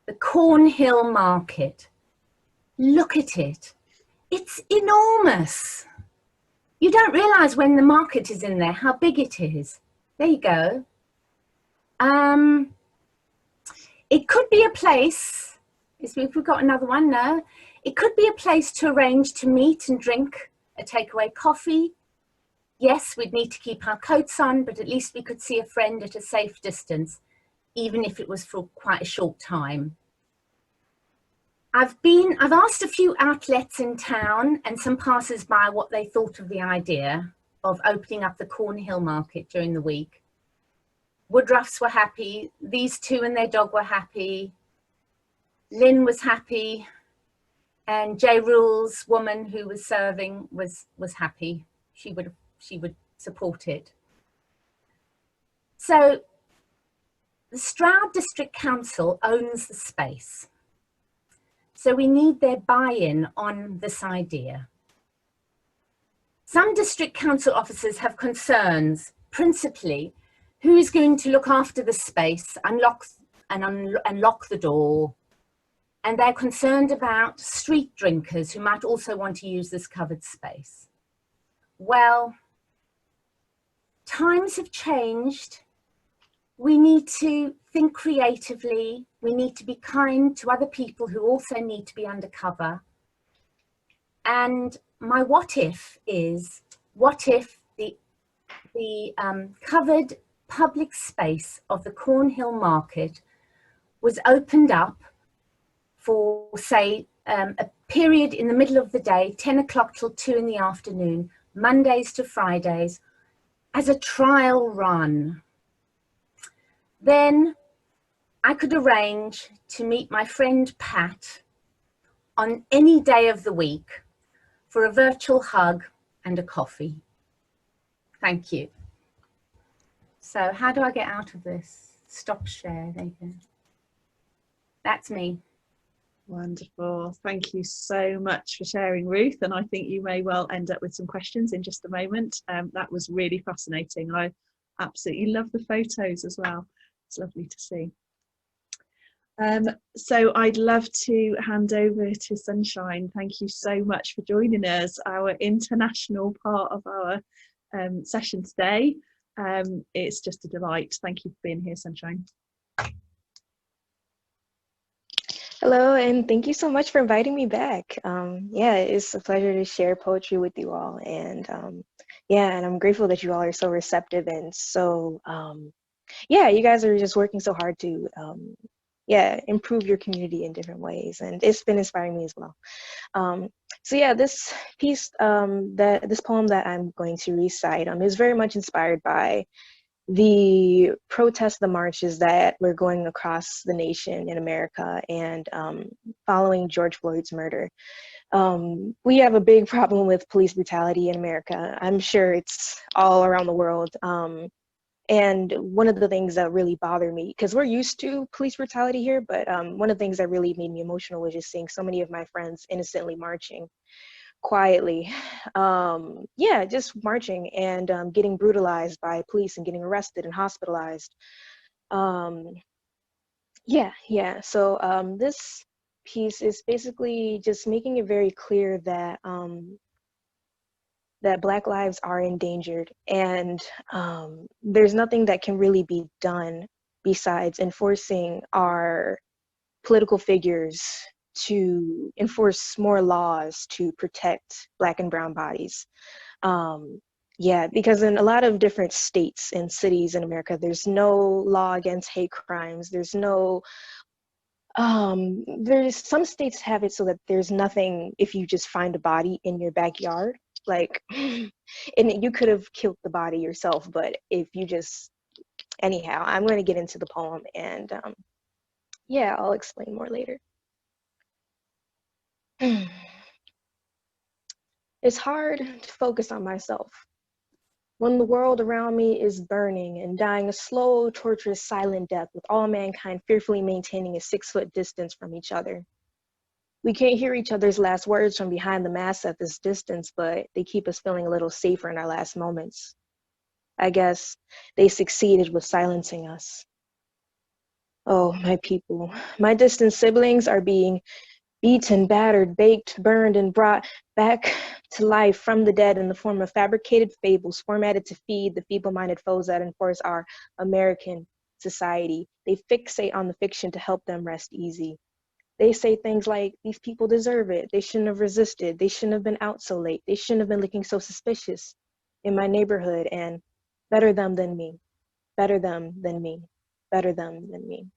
the Cornhill Market, look at it. It's enormous. You don't realise when the market is in there how big it is. There you go. It could be a place, if we've got another one, no. It could be a place to arrange to meet and drink a takeaway coffee. Yes, we'd need to keep our coats on, but at least we could see a friend at a safe distance, even if it was for quite a short time. I've asked a few outlets in town and some passers-by what they thought of the idea of opening up the Cornhill Market during the week. Woodruffs were happy, these two and their dog were happy, Lynn was happy, and J. Rule's woman who was serving was happy. She would support it. So the Stroud District Council owns the space. So we need their buy-in on this idea. Some district council officers have concerns, principally, who is going to look after the space, unlock the door, and they're concerned about street drinkers who might also want to use this covered space. Well, times have changed. We need to think creatively. We need to be kind to other people who also need to be undercover. And my what if is, what if the covered public space of the Cornhill Market was opened up for, say, a period in the middle of the day, 10 o'clock till 2 in the afternoon, Mondays to Fridays, as a trial run. Then I could arrange to meet my friend Pat on any day of the week for a virtual hug and a coffee. Thank you. So how do I get out of this? Stop share, there you go. That's me. Wonderful. Thank you so much for sharing, Ruth. And I think you may well end up with some questions in just a moment. That was really fascinating. I absolutely love the photos as well. It's lovely to see. So I'd love to hand over to Sunshine. Thank you so much for joining us, our international part of our session today. It's just a delight. Thank you for being here, Sunshine. Hello, and thank you so much for inviting me back. Yeah, it's a pleasure to share poetry with you all. And yeah, and I'm grateful that you all are so receptive and so, yeah, you guys are just working so hard to, yeah, improve your community in different ways. And it's been inspiring me as well. So yeah, this piece, this poem that I'm going to recite is very much inspired by the protests, the marches that were going across the nation in America and following George Floyd's murder. We have a big problem with police brutality in America. I'm sure it's all around the world. And one of the things that really bothered me, because we're used to police brutality here, but one of the things that really made me emotional was just seeing so many of my friends innocently marching quietly, yeah, just marching and getting brutalized by police and getting arrested and hospitalized. Yeah. So this piece is basically just making it very clear that that Black lives are endangered, and there's nothing that can really be done besides enforcing our political figures to enforce more laws to protect Black and brown bodies. Yeah, because in a lot of different states and cities in America, there's no law against hate crimes. There's no, there's some states have it so that there's nothing if you just find a body in your backyard, like, and you could have killed the body yourself, but if you just, anyhow, I'm going to get into the poem and yeah, I'll explain more later. It's hard to focus on myself when the world around me is burning and dying a slow, torturous, silent death with all mankind fearfully maintaining a 6-foot distance from each other. We can't hear each other's last words from behind the mask at this distance, but they keep us feeling a little safer in our last moments. I guess they succeeded with silencing us. Oh, my people, my distant siblings are being beaten, battered, baked, burned, and brought back to life from the dead in the form of fabricated fables formatted to feed the feeble-minded foes that enforce our American society. They fixate on the fiction to help them rest easy. They say things like, these people deserve it. They shouldn't have resisted. They shouldn't have been out so late. They shouldn't have been looking so suspicious in my neighborhood, and better them than me, better them than me, better them than me.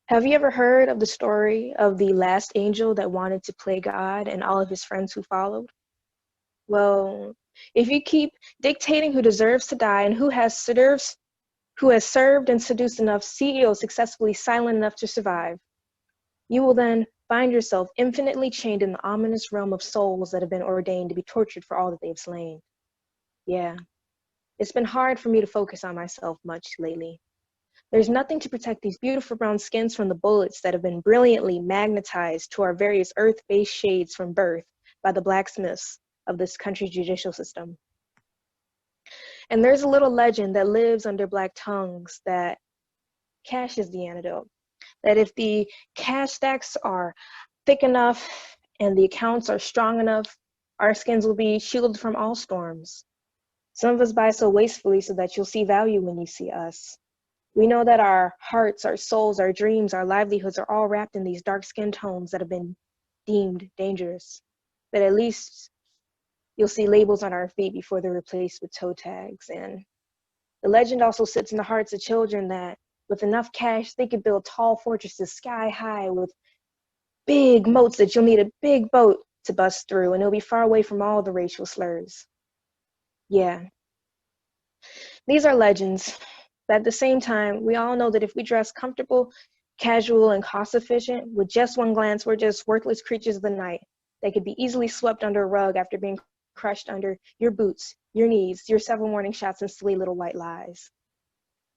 Have you ever heard of the story of the last angel that wanted to play God and all of his friends who followed? Well, if you keep dictating who deserves to die and who has served and seduced enough CEOs successfully silent enough to survive, you will then find yourself infinitely chained in the ominous realm of souls that have been ordained to be tortured for all that they've slain. Yeah, it's been hard for me to focus on myself much lately. There's nothing to protect these beautiful brown skins from the bullets that have been brilliantly magnetized to our various earth-based shades from birth by the blacksmiths of this country's judicial system. And there's a little legend that lives under black tongues that cash is the antidote. That if the cash stacks are thick enough and the accounts are strong enough, our skins will be shielded from all storms. Some of us buy so wastefully so that you'll see value when you see us. We know that our hearts, our souls, our dreams, our livelihoods are all wrapped in these dark skin tones that have been deemed dangerous. But at least you'll see labels on our feet before they're replaced with toe tags. And the legend also sits in the hearts of children that with enough cash, they could build tall fortresses sky high with big moats that you'll need a big boat to bust through, and it'll be far away from all the racial slurs. Yeah. These are legends. But at the same time, we all know that if we dress comfortable, casual, and cost efficient, with just one glance, we're just worthless creatures of the night that could be easily swept under a rug after being crushed under your boots, your knees, your several warning shots, and silly little white lies.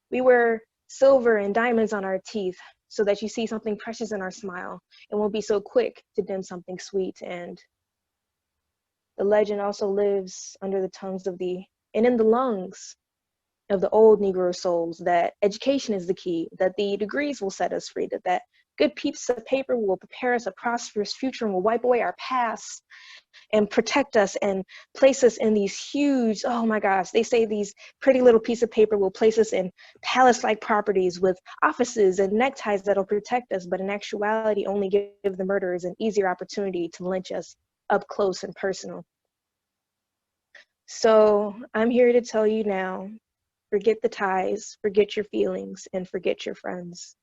We wear silver and diamonds on our teeth so that you see something precious in our smile and won't be so quick to dim something sweet. And the legend also lives under the tongues of and in the lungs of the old Negro souls that education is the key, that the degrees will set us free, that good piece of paper will prepare us a prosperous future and will wipe away our past and protect us and place us in these huge, oh my gosh, they say these pretty little piece of paper will place us in palace-like properties with offices and neckties that'll protect us, but in actuality only give the murderers an easier opportunity to lynch us up close and personal. So I'm here to tell you now, forget the ties, forget your feelings, and forget your friends.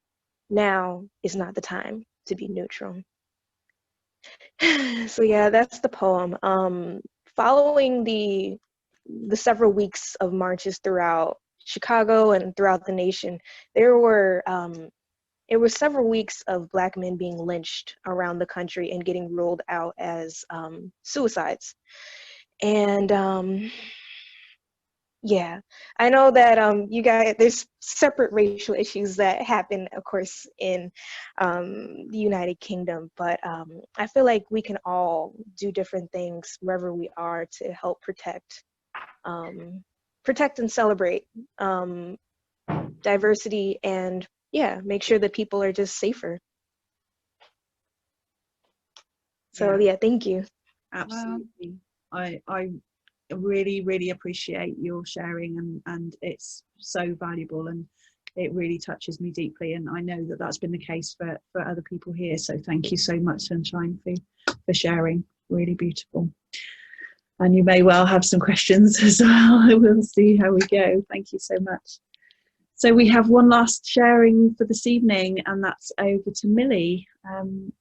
Now is not the time to be neutral. So yeah, that's the poem. Following the several weeks of marches throughout Chicago and throughout the nation, there were several weeks of Black men being lynched around the country and getting ruled out as suicides. And yeah, I know that you guys, there's separate racial issues that happen, of course, in the United Kingdom, but I feel like we can all do different things wherever we are to help protect and celebrate diversity, and yeah, make sure that people are just safer. So yeah, thank you. Absolutely. I really appreciate your sharing, and it's so valuable, and it really touches me deeply, and I know that that's been the case for other people here, so thank you so much, Sunshine, for sharing. Really beautiful. And you may well have some questions as well. We'll see how we go. Thank you so much. So we have one last sharing for this evening, and that's over to Millie. I'm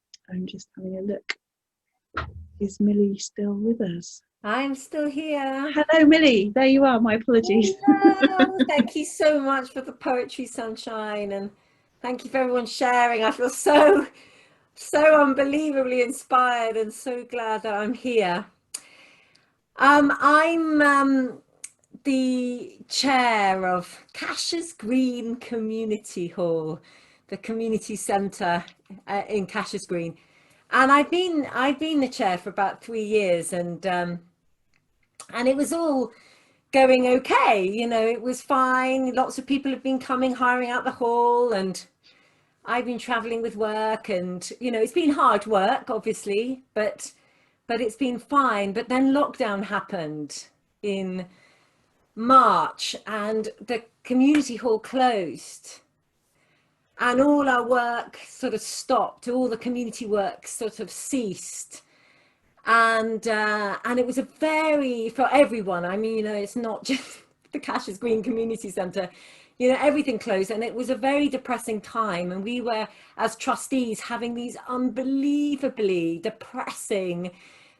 just having a look. Is Millie still with us? I'm still here. Hello, Millie. There you are. My apologies. Hello. Thank you so much for the poetry, Sunshine, and thank you for everyone sharing. I feel so unbelievably inspired and so glad that I'm here. I'm the chair of Cashers Green Community Hall, the community centre in Cashers Green, and I've been the chair for about 3 years, and it was all going okay, you know, it was fine. Lots of people have been coming, hiring out the hall, and I've been traveling with work, and you know, it's been hard work, obviously, but it's been fine. But then lockdown happened in March and the community hall closed, and all our work sort of stopped, all the community work sort of ceased. And it was for everyone, I mean, you know, it's not just the Cashers Green Community Centre, you know, everything closed, and it was a very depressing time, and we were, as trustees, having these unbelievably depressing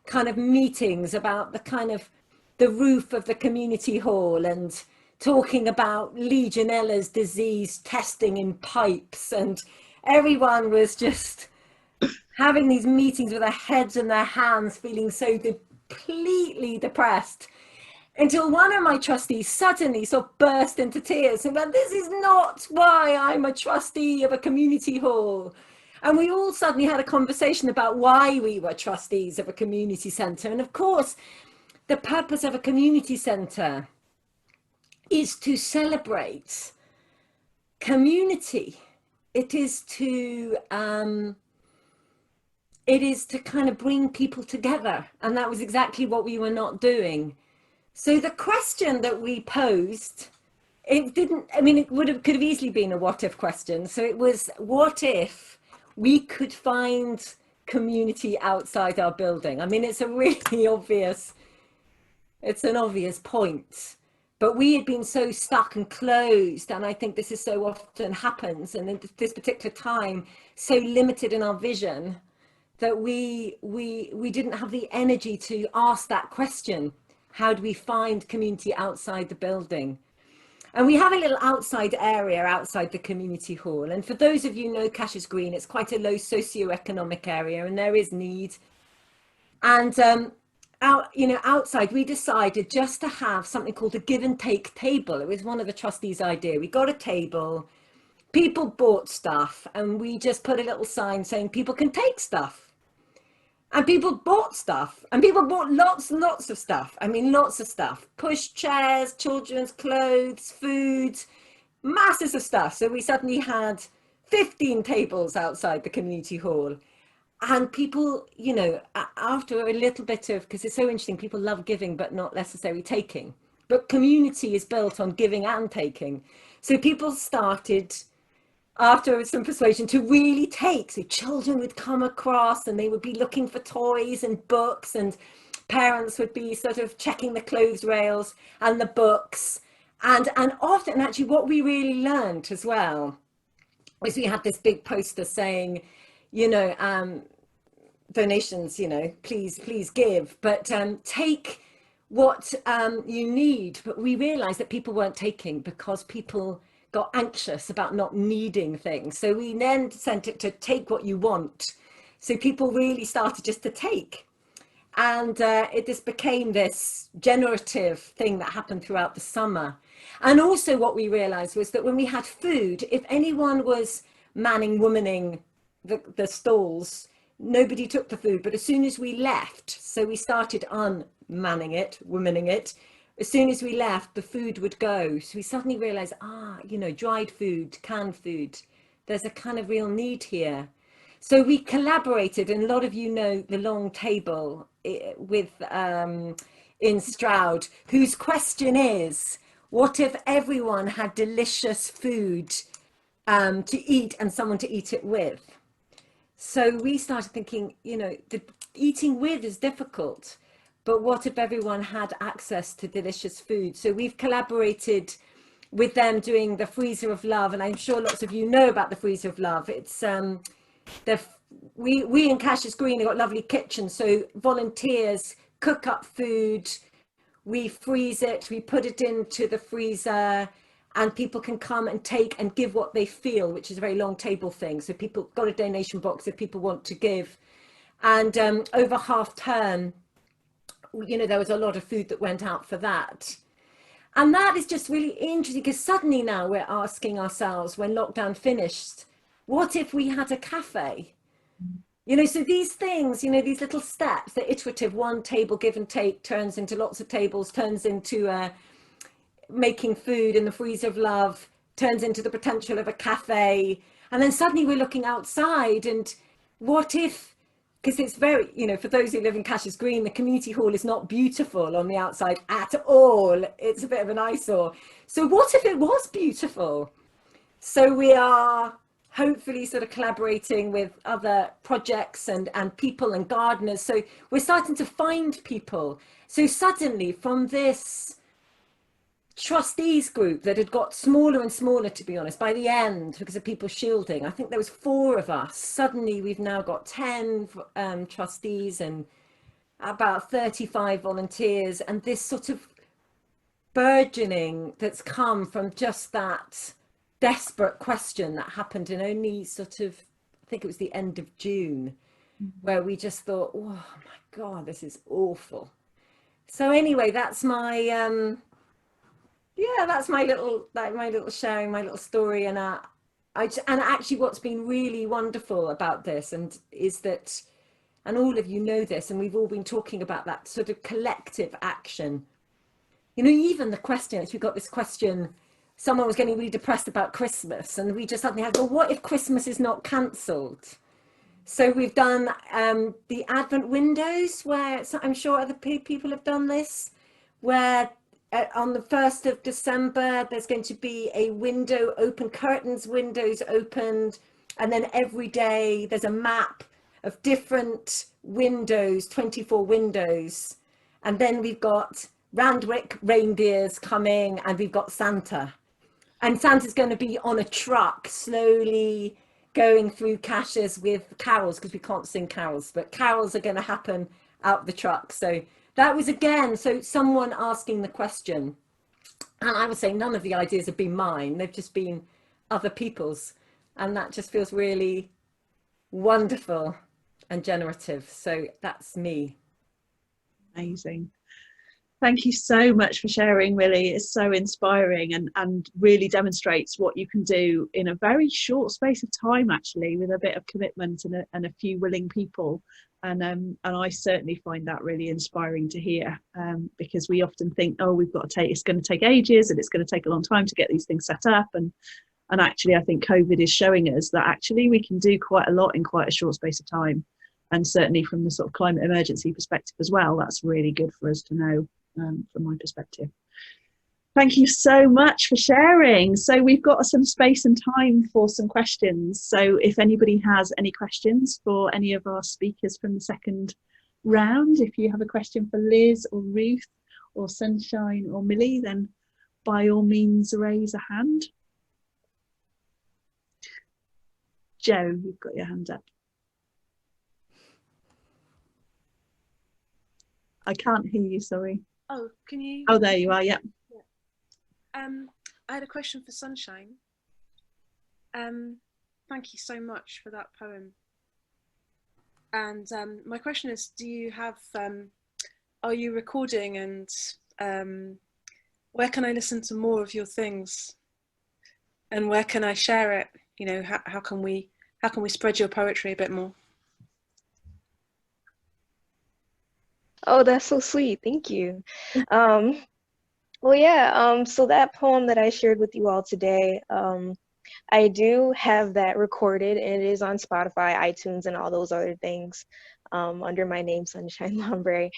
kind of meetings about the roof of the community hall, and talking about Legionella's disease testing in pipes, and everyone was just having these meetings with their heads in their hands, feeling so completely depressed. until one of my trustees suddenly sort of burst into tears and went, "This is not why I'm a trustee of a community hall." And we all suddenly had a conversation about why we were trustees of a community centre. And of course, the purpose of a community centre is to celebrate community. It is to kind of bring people together, and that was exactly what we were not doing. So the question that we posed, it didn't, I mean, could have easily been a what if question. So it was, what if we could find community outside our building? I mean, it's a really obvious, it's an obvious point. But we had been so stuck and closed, and I think this is so often happens, and in this particular time, so limited in our vision, that we didn't have the energy to ask that question. How do we find community outside the building? And we have a little outside area outside the community hall. And for those of you who know Cash's Green, it's quite a low socioeconomic area, and there is need. And outside, we decided just to have something called a give and take table. It was one of the trustees' idea. We got a table, people bought stuff, and we just put a little sign saying people can take stuff. And people bought stuff, and people bought lots and lots of stuff. I mean, lots of stuff. Push chairs, children's clothes, food, masses of stuff. So we suddenly had 15 tables outside the community hall. And people, you know, after a little bit of, because it's so interesting, people love giving, but not necessarily taking. But community is built on giving and taking. So people started, after some persuasion, to really take. So children would come across and they would be looking for toys and books, and parents would be sort of checking the clothes rails and the books. And often, actually, what we really learned as well was we had this big poster saying, you know, donations, you know, please give, but take what you need. But we realized that people weren't taking because people got anxious about not needing things. So we then sent it to take what you want. So people really started just to take. And it just became this generative thing that happened throughout the summer. And also what we realized was that when we had food, if anyone was womaning the stalls, nobody took the food. But as soon as we left, so we started unmanning it, womaning it, as soon as we left, the food would go. So we suddenly realized, you know, dried food, canned food, there's a kind of real need here. So we collaborated, and a lot of you know the long table with in Stroud, whose question is, what if everyone had delicious food to eat and someone to eat it with? So we started thinking, you know, the eating with is difficult, but what if everyone had access to delicious food? So we've collaborated with them doing the Freezer of Love, and I'm sure lots of you know about the Freezer of Love. It's we in Cash's Green have got lovely kitchens, so volunteers cook up food, we freeze it, we put it into the freezer, and people can come and take and give what they feel, which is a very long table thing. So people got a donation box if people want to give. And over half term, you know, there was a lot of food that went out for that. And that is just really interesting, because suddenly now we're asking ourselves, when lockdown finished, what if we had a cafe? You know, so these things, you know, these little steps, the iterative, one table give and take turns into lots of tables, turns into making food in the Freezer of Love, turns into the potential of a cafe. And then suddenly we're looking outside, and what if, because it's very, you know, for those who live in Cash's Green, the community hall is not beautiful on the outside at all. It's a bit of an eyesore. So what if it was beautiful? So we are hopefully sort of collaborating with other projects and people and gardeners. So we're starting to find people. So suddenly from this trustees group that had got smaller and smaller, to be honest, by the end, because of people shielding, I think there was 4 of us. Suddenly we've now got 10 trustees and about 35 volunteers, and this sort of burgeoning that's come from just that desperate question that happened in only sort of, I think it was the end of June, where we just thought, oh my God, this is awful. So anyway, that's my yeah, that's my little sharing, my little story. And and actually what's been really wonderful about this and is that, and all of you know this, and we've all been talking about that sort of collective action. You know, even the question, if we got this question, someone was getting really depressed about Christmas, and we just suddenly had, well, what if Christmas is not cancelled? So we've done the Advent windows, where I'm sure other people have done this, where on the 1st of December, there's going to be a window open, curtains, windows opened, and then every day there's a map of different windows, 24 windows. And then we've got Randwick reindeers coming, and we've got Santa. And Santa's going to be on a truck slowly going through caches with carols, because we can't sing carols, but carols are going to happen out the truck. So that was, again, so someone asking the question. And I would say none of the ideas have been mine. They've just been other people's. And that just feels really wonderful and generative. So that's me. Amazing. Thank you so much for sharing, Millie. It's so inspiring and really demonstrates what you can do in a very short space of time, actually, with a bit of commitment and a few willing people. And I certainly find that really inspiring to hear, because we often think, oh, it's going to take ages and it's going to take a long time to get these things set up. And actually, I think COVID is showing us that actually we can do quite a lot in quite a short space of time. And certainly from the sort of climate emergency perspective as well, that's really good for us to know, from my perspective. Thank you so much for sharing. So we've got some space and time for some questions. So if anybody has any questions for any of our speakers from the second round, if you have a question for Liz or Ruth or Sunshine or Millie, then by all means raise a hand. Joe, you've got your hand up. I can't hear you, sorry. Oh, can you? Oh, there you are, yeah. I had a question for Sunshine. Thank you so much for that poem. And my question is, do you have, are you recording, and where can I listen to more of your things? And where can I share it? You know, how can we spread your poetry a bit more? Oh, that's so sweet. Thank you. Well, yeah, so that poem that I shared with you all today, I do have that recorded, and it is on Spotify, iTunes, and all those other things, under my name, Sunshine Lambre.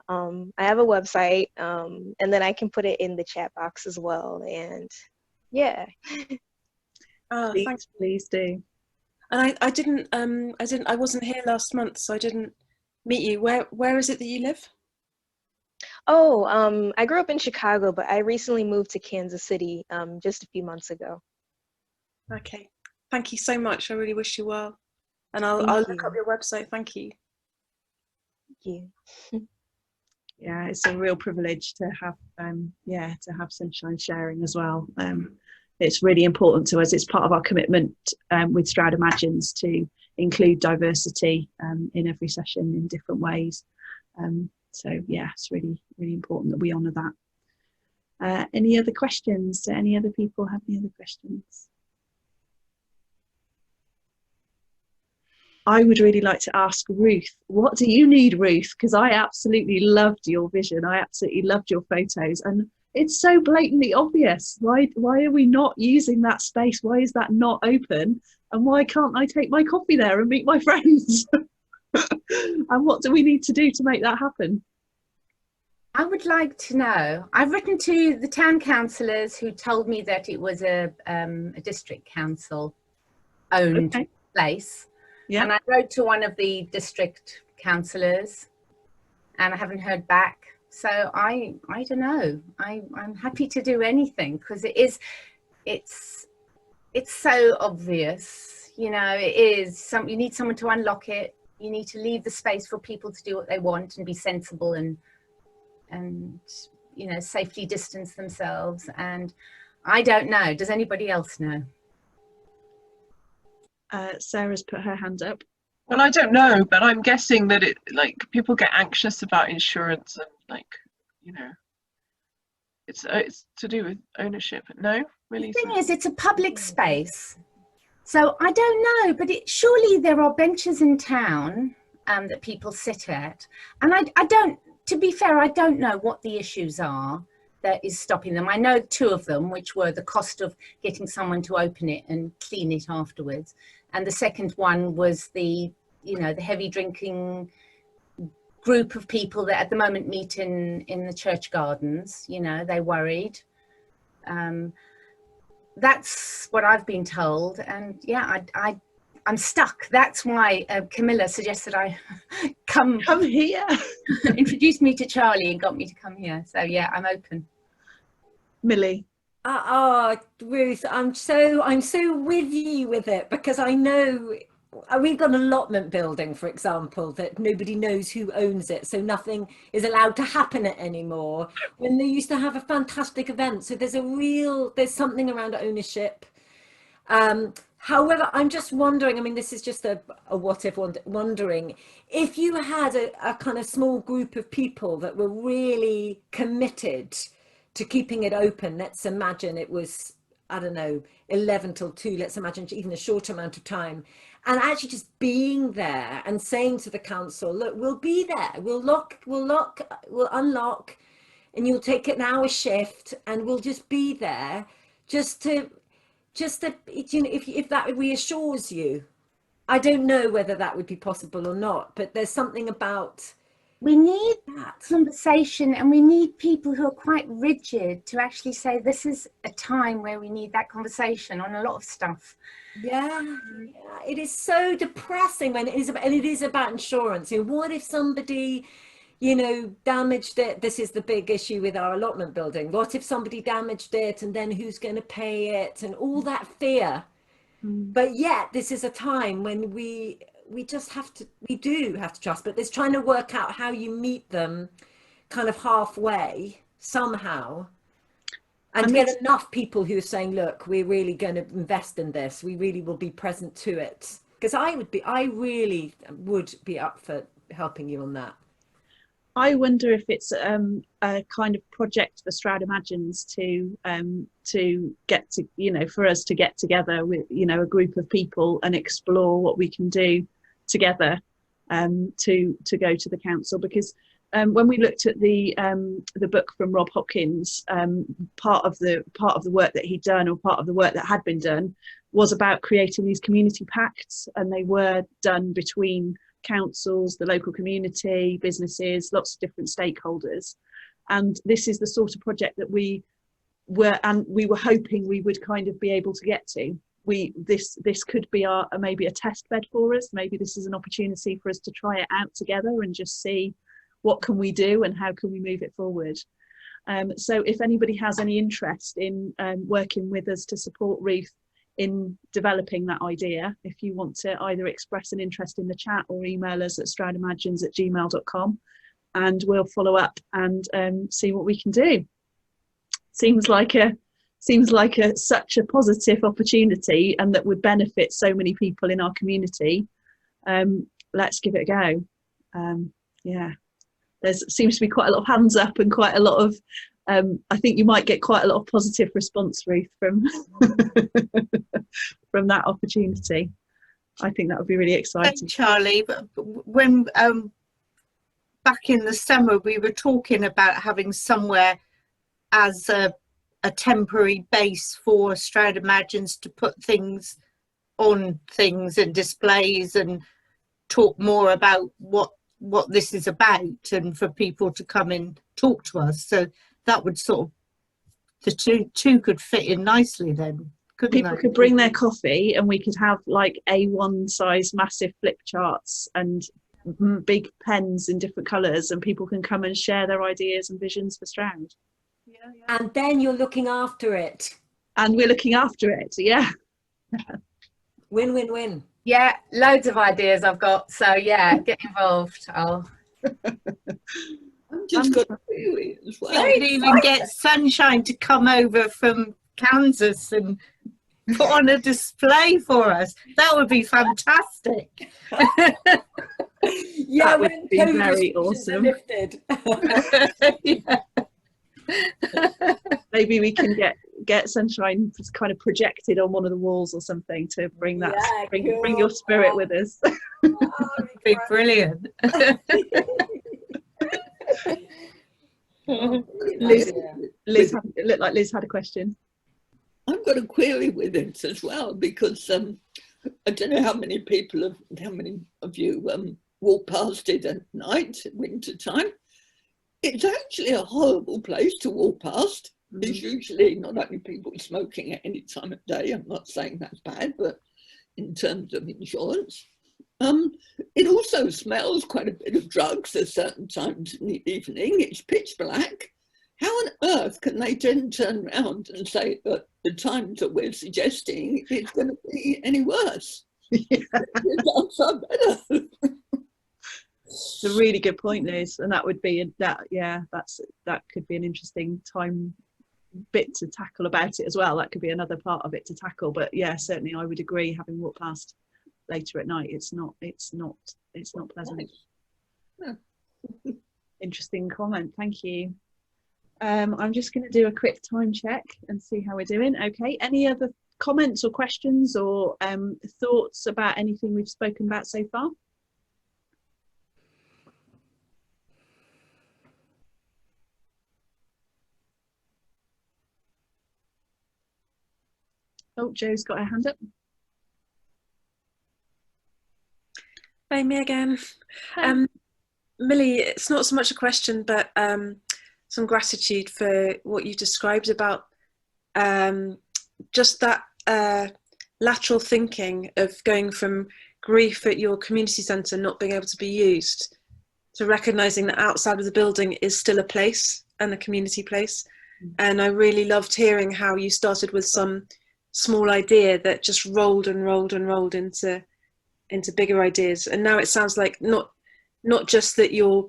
I have a website, and then I can put it in the chat box as well. And yeah. Please do. And I wasn't here last month, so I didn't meet you. Where is it that you live? Oh, I grew up in Chicago, but I recently moved to Kansas City just a few months ago. Okay, thank you so much. I really wish you well, and I'll look up your website. Thank you. Thank you. Yeah, it's a real privilege to have Sunshine sharing as well. It's really important to us. It's part of our commitment with Stroud Imagines to include diversity in every session in different ways. So yeah, it's really, really important that we honour that. Any other questions? Do any other people have any other questions? I would really like to ask Ruth, what do you need, Ruth? Because I absolutely loved your vision. I absolutely loved your photos, and it's so blatantly obvious. Why are we not using that space? Why is that not open? And why can't I take my coffee there and meet my friends? And what do we need to do to make that happen? I would like to know. I've written to the town councillors who told me that it was a district council owned place. Yeah. And I wrote to one of the district councillors and I haven't heard back. So I don't know. I'm happy to do anything, because it's so obvious. You know, it is you need someone to unlock it. You need to leave the space for people to do what they want and be sensible and you know, safely distance themselves. And I don't know. Does anybody else know? Sarah's put her hand up. Well, I don't know, but I'm guessing that people get anxious about insurance and you know, it's to do with ownership. No, really. The thing is, it's a public space. So I don't know, but surely there are benches in town that people sit at. And I don't, to be fair, I don't know what the issues are that is stopping them. I know two of them, which were the cost of getting someone to open it and clean it afterwards. And the second one was the, you know, the heavy drinking group of people that at the moment meet in the church gardens. You know, they worried. That's what I've been told. And yeah, I'm stuck. That's why Camilla suggested I come here. Introduced me to Charlie and got me to come here. So yeah, I'm open. Millie. Ruth, I'm so with you with it, because I know we've got an allotment building, for example, that nobody knows who owns it, so nothing is allowed to happen it anymore, when they used to have a fantastic event. So there's something around ownership. However, I'm just wondering, I mean, this is just a what if, wondering if you had a kind of small group of people that were really committed to keeping it open. Let's imagine it was, I don't know, 11 till 2, let's imagine even a short amount of time, and actually just being there and saying to the council, look, we'll be there, we'll unlock, and you'll take an hour shift and we'll just be there just to, you know, if that reassures you. I don't know whether that would be possible or not, but there's something about, we need that conversation, and we need people who are quite rigid to actually say this is a time where we need that conversation on a lot of stuff. Yeah, it is so depressing when it is, and it is about insurance. You know, what if somebody, you know, damaged it? This is the big issue with our allotment building. What if somebody damaged it, and then who's going to pay it, and all that fear? But yet this is a time when we just have to, we do have to trust, but it's trying to work out how you meet them kind of halfway somehow, and get enough people who are saying, look, we're really going to invest in this, we really will be present to it. Because I really would be up for helping you on that. I wonder if it's a kind of project for Stroud Imagines to get to, you know, for us to get together with, you know, a group of people and explore what we can do together to go to the council. Because when we looked at the book from Rob Hopkins, part of the work that he'd done, or part of the work that had been done, was about creating these community pacts, and they were done between councils, the local community, businesses, lots of different stakeholders. And this is the sort of project that we were hoping we would kind of be able to get to. This could be maybe a test bed for us. Maybe this is an opportunity for us to try it out together and just see what can we do and how can we move it forward. So if anybody has any interest in working with us to support Ruth in developing that idea, if you want to either express an interest in the chat or email us at stroudimagines@gmail.com, and we'll follow up and see what we can do. Seems like such a positive opportunity, and that would benefit so many people in our community. Let's give it a go. Yeah, there seems to be quite a lot of hands up and quite a lot of I think you might get quite a lot of positive response, Ruth, from from that opportunity. I think that would be really exciting. Thanks, Charlie. But when back in the summer, we were talking about having somewhere as a temporary base for Stroud Imagines to put things on things and displays and talk more about what this is about, and for people to come and talk to us. So that would sort of, the two could fit in nicely then, couldn't people could bring their coffee, and we could have like A1 size massive flip charts and big pens in different colours, and people can come and share their ideas and visions for Stroud. Yeah. And then you're looking after it. And we're looking after it, yeah. Win, win, win. Yeah, loads of ideas I've got. So yeah, get involved. I'm just got really as well. You could even get Sunshine to come over from Kansas and put on a display for us. That would be fantastic. Yeah, That would when be COVID very restrictions are awesome. lifted. Maybe we can get sunshine kind of projected on one of the walls or something to bring that, Yeah, bring your spirit with us. Oh, Be brilliant. Liz, yeah. Liz it looked like Liz had a question. I've got a query with it as well, because I don't know how many of you walk past it at night, winter time. It's actually a horrible place to walk past. There's usually not only people smoking at any time of day, I'm not saying that's bad, but in terms of insurance. It also smells quite a bit of drugs at certain times in the evening. It's pitch black. How on earth can they then turn around and say that the times that we're suggesting is going to be any worse? Yeah. It's better. It's a really good point, Liz, and that would be that could be an interesting time bit to tackle about it as well. That could be another part of it to tackle. But yeah, certainly I would agree, having walked past later at night, it's not pleasant. Yeah. Interesting comment, thank you. I'm just going to do a quick time check and see how we're doing. Okay, any other comments or questions or thoughts about anything we've spoken about so far? Oh, Joe's got her hand up. Hey, me again. Millie, it's not so much a question, but some gratitude for what you described about just that lateral thinking of going from grief at your community centre not being able to be used to recognising that outside of the building is still a place and a community place. And I really loved hearing how you started with some small idea that just rolled and rolled and rolled into bigger ideas, and now it sounds like not just that your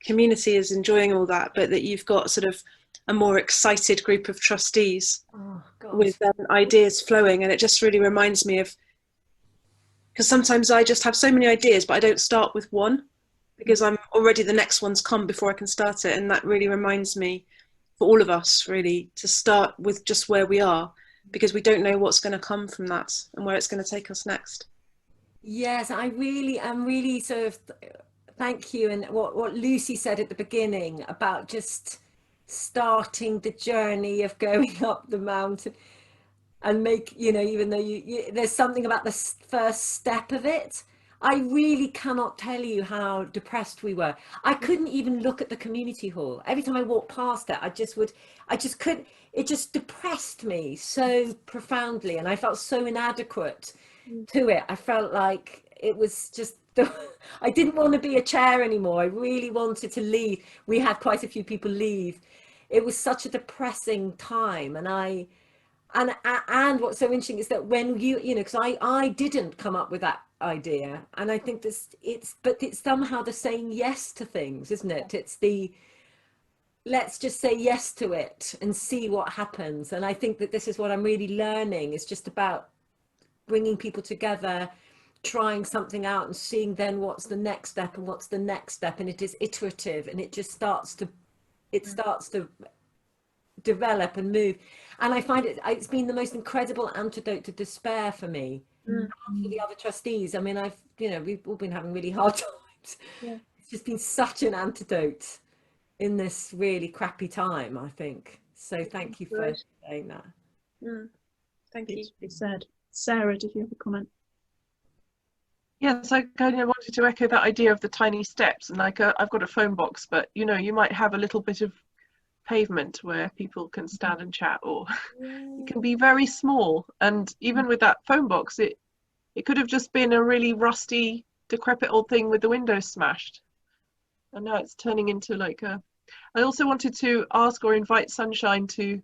community is enjoying all that, but that you've got sort of a more excited group of trustees with ideas flowing. And it just really reminds me of, because sometimes I just have so many ideas but I don't start with one because I'm already, the next one's come before I can start it. And that really reminds me for all of us really to start with just where we are, because we don't know what's going to come from that and where it's going to take us next. Yes, I'm really sort of, thank you. And what Lucy said at the beginning about just starting the journey of going up the mountain and make, you know, even though there's something about the first step of it. I really cannot tell you how depressed we were. I couldn't even look at the community hall. Every time I walked past it, I just couldn't, it just depressed me so profoundly. And I felt so inadequate to it. I felt like it was just, I didn't want to be a chair anymore. I really wanted to leave. We had quite a few people leave. It was such a depressing time. And what's so interesting is that when you know, because I didn't come up with that idea, and I think it's somehow the saying yes to things, isn't it? It's the, let's just say yes to it and see what happens. And I think that this is what I'm really learning. It's just about bringing people together, trying something out and seeing then what's the next step and what's the next step. And it is iterative, and it just starts to develop and move. And I find it's been the most incredible antidote to despair for me and for the other trustees. I mean, we've all been having really hard times. Yeah. It's just been such an antidote in this really crappy time, I think. So thank you for saying that. Thank you. It's said. Sarah, did you have a comment? Yes, I kind of wanted to echo that idea of the tiny steps. And like I've got a phone box, but you know, you might have a little bit of pavement where people can stand and chat, or it can be very small. And even with that phone box, it could have just been a really rusty, decrepit old thing with the windows smashed, and now it's turning into like a. I also wanted to ask or invite Sunshine to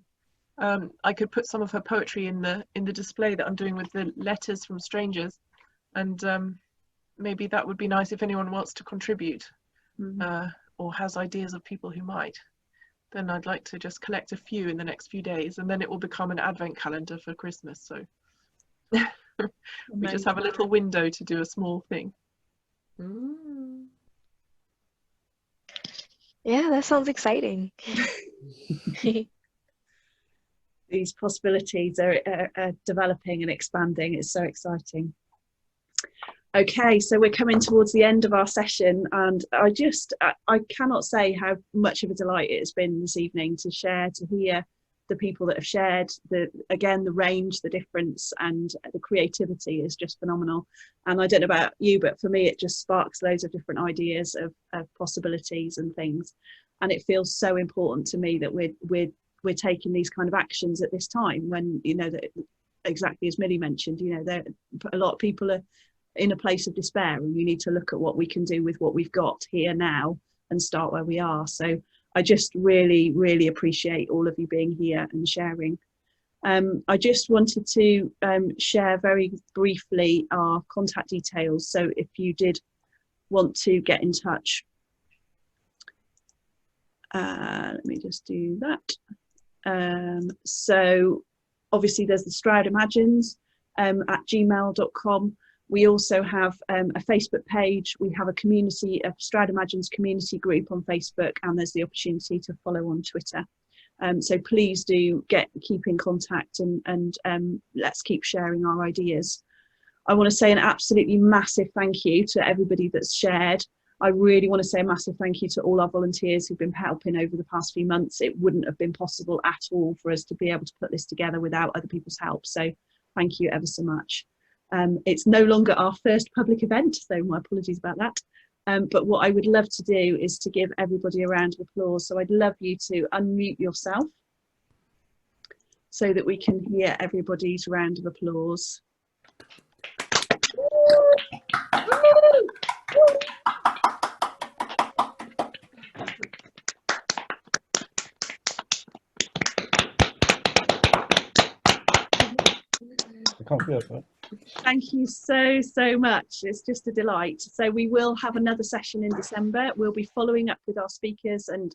I could put some of her poetry in the display that I'm doing with the letters from strangers, and maybe that would be nice if anyone wants to contribute or has ideas of people who might. Then I'd like to just collect a few in the next few days, and then it will become an advent calendar for Christmas. So we just have a little window to do a small thing. Yeah, that sounds exciting. These possibilities are developing and expanding. It's so exciting. Okay, so we're coming towards the end of our session, and I cannot say how much of a delight it has been this evening to share, to hear the people that have shared, the range, the difference, and the creativity is just phenomenal. And I don't know about you, but for me it just sparks loads of different ideas of possibilities and things, and it feels so important to me that we're taking these kind of actions at this time when, you know, that exactly as Millie mentioned, you know, a lot of people are in a place of despair, and we need to look at what we can do with what we've got here now and start where we are. So I just really, really appreciate all of you being here and sharing. I just wanted to share very briefly our contact details. So if you did want to get in touch, let me just do that. So obviously there's the Stroud Imagines at gmail.com. We also have a Facebook page. We have a community, a Stroud Imagines community group on Facebook, and there's the opportunity to follow on Twitter. So please do keep in contact, and let's keep sharing our ideas. I want to say an absolutely massive thank you to everybody that's shared. I really want to say a massive thank you to all our volunteers who've been helping over the past few months. It wouldn't have been possible at all for us to be able to put this together without other people's help. So thank you ever so much. It's no longer our first public event, so my apologies about that. But what I would love to do is to give everybody a round of applause. So I'd love you to unmute yourself so that we can hear everybody's round of applause. I can't feel it, but... Thank you so much. It's just a delight. So we will have another session in December. We'll be following up with our speakers and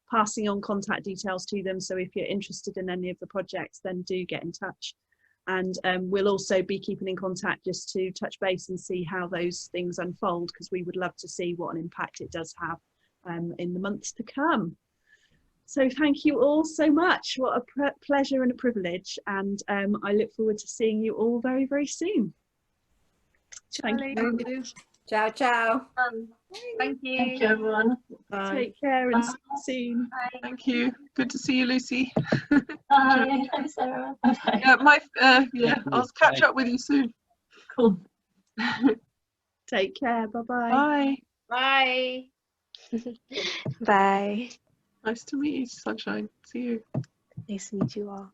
passing on contact details to them. So if you're interested in any of the projects, then do get in touch. And we'll also be keeping in contact just to touch base and see how those things unfold, because we would love to see what an impact it does have in the months to come. So thank you all so much. What a pleasure and a privilege. And I look forward to seeing you all very, very soon. Thank you. Ciao, ciao. Thank you, everyone. Bye. Take care and see you soon. Bye. Thank you. Good to see you, Lucy. Bye. Hi, Sarah. Bye. Yeah, I'll catch up with you soon. Cool. Take care. Bye-bye. Bye. Bye. Bye. Nice to meet you, Sunshine. See you. Nice to meet you all.